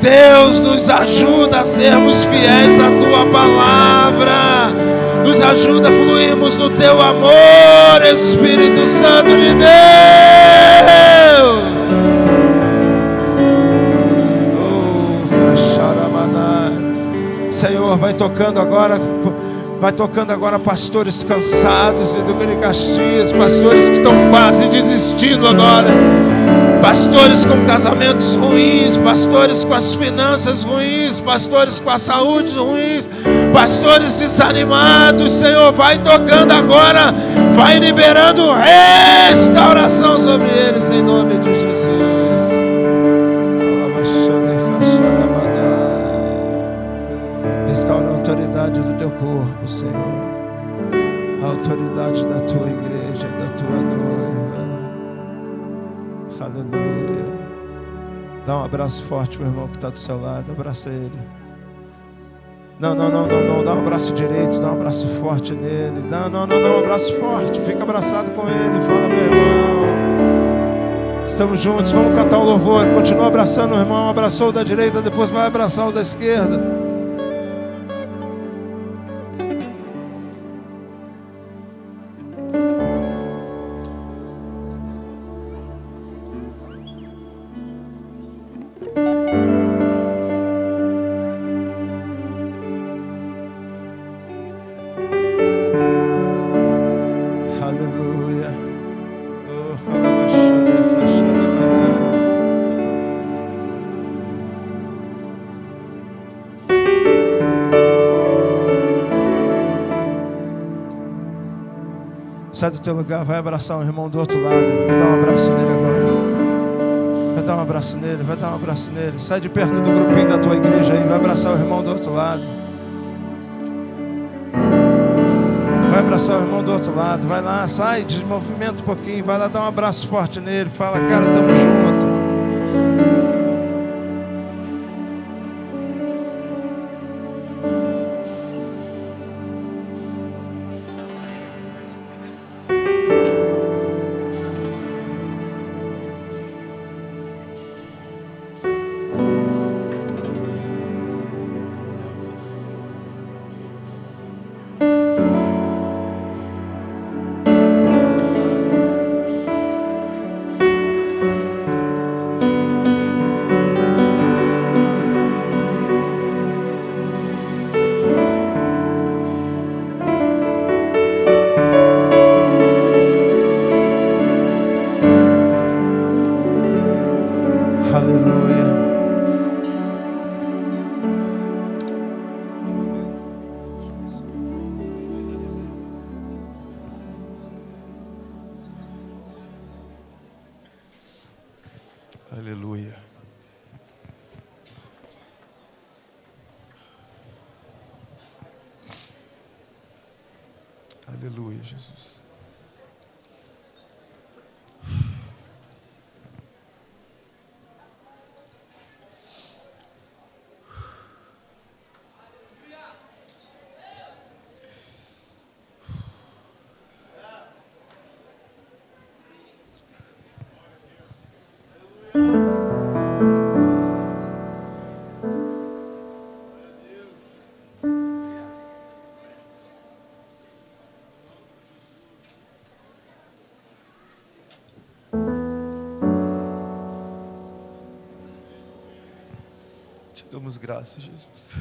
Deus, nos ajuda a sermos fiéis à tua palavra, nos ajuda a fluirmos no teu amor, Espírito Santo de Deus. Senhor, vai tocando agora pastores cansados do Rio de Caxias, pastores que estão quase desistindo agora, pastores com casamentos ruins, pastores com as finanças ruins, pastores com a saúde ruins, pastores desanimados. Senhor, vai tocando agora, vai liberando restauração sobre eles em nome de Jesus. Restaura a autoridade do teu corpo, Senhor, a autoridade da tua igreja, da tua noiva. Aleluia. Dá um abraço forte, meu irmão que está do seu lado. Abraça ele. Não. Dá um abraço direito, dá um abraço forte nele. Não, um abraço forte. Fica abraçado com ele. Fala, meu irmão, estamos juntos. Vamos cantar o louvor. Continua abraçando o irmão. Abraçou o da direita, depois vai abraçar o da esquerda. Sai do teu lugar, vai abraçar o irmão do outro lado. Vai dar um abraço nele agora. Vai dar um abraço nele, vai dar um abraço nele. Sai de perto do grupinho da tua igreja aí, vai abraçar o irmão do outro lado. Vai abraçar o irmão do outro lado. Vai lá, sai, desmovimenta um pouquinho. Vai lá dar um abraço forte nele. Fala, cara, tamo junto. Aleluia. Aleluia, Jesus. Te damos graças, Jesus.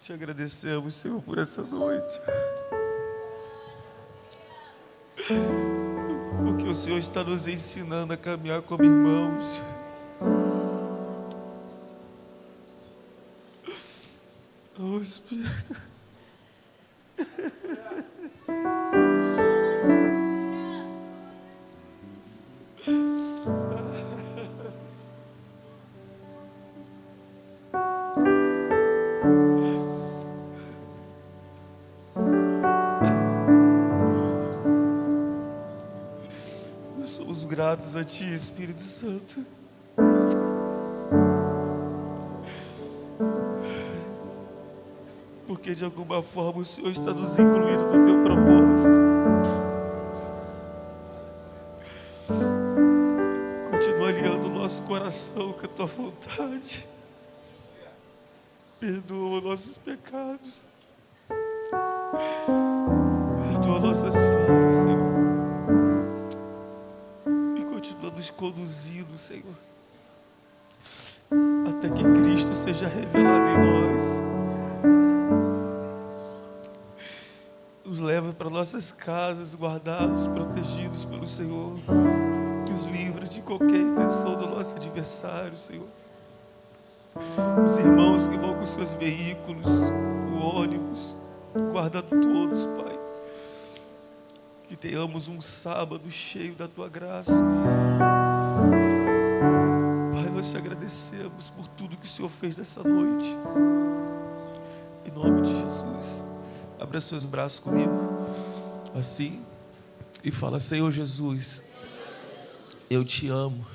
Te agradecemos, Senhor, por essa noite. Porque o Senhor está nos ensinando a caminhar como irmãos. Oh, Espírito. Nós somos gratos a Ti, Espírito Santo. Porque de alguma forma o Senhor está nos incluindo no Teu propósito. Continua alinhando o nosso coração com a Tua vontade. Perdoa nossos pecados. Perdoa nossas falhas, Senhor. E continua nos conduzindo, Senhor, até que Cristo seja revelado em nós. Nos leva para nossas casas, guardados, protegidos pelo Senhor. Nos livra de qualquer intenção do nosso adversário, Senhor. Os irmãos que vão com seus veículos, o ônibus, guarda todos, Pai. Que tenhamos um sábado cheio da Tua graça. Pai, nós Te agradecemos por tudo que o Senhor fez nessa noite. Em nome de Jesus. Abra seus braços comigo, assim, e fala: Senhor Jesus, eu Te amo.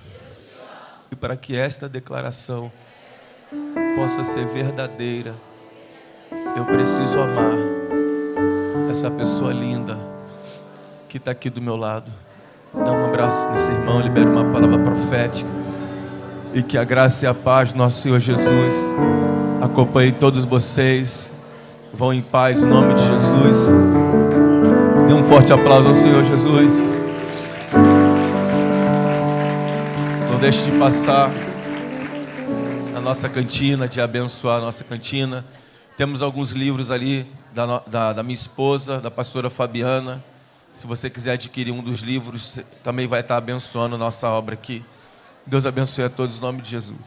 E para que esta declaração possa ser verdadeira, eu preciso amar essa pessoa linda que está aqui do meu lado. Dá um abraço nesse irmão, libera uma palavra profética. E que a graça e a paz do nosso Senhor Jesus acompanhe todos vocês. Vão em paz, em nome de Jesus. Dê um forte aplauso ao Senhor Jesus. Não deixe de passar na nossa cantina, de abençoar a nossa cantina. Temos alguns livros ali da minha esposa, da pastora Fabiana. Se você quiser adquirir um dos livros, também vai estar abençoando a nossa obra aqui. Deus abençoe a todos em nome de Jesus.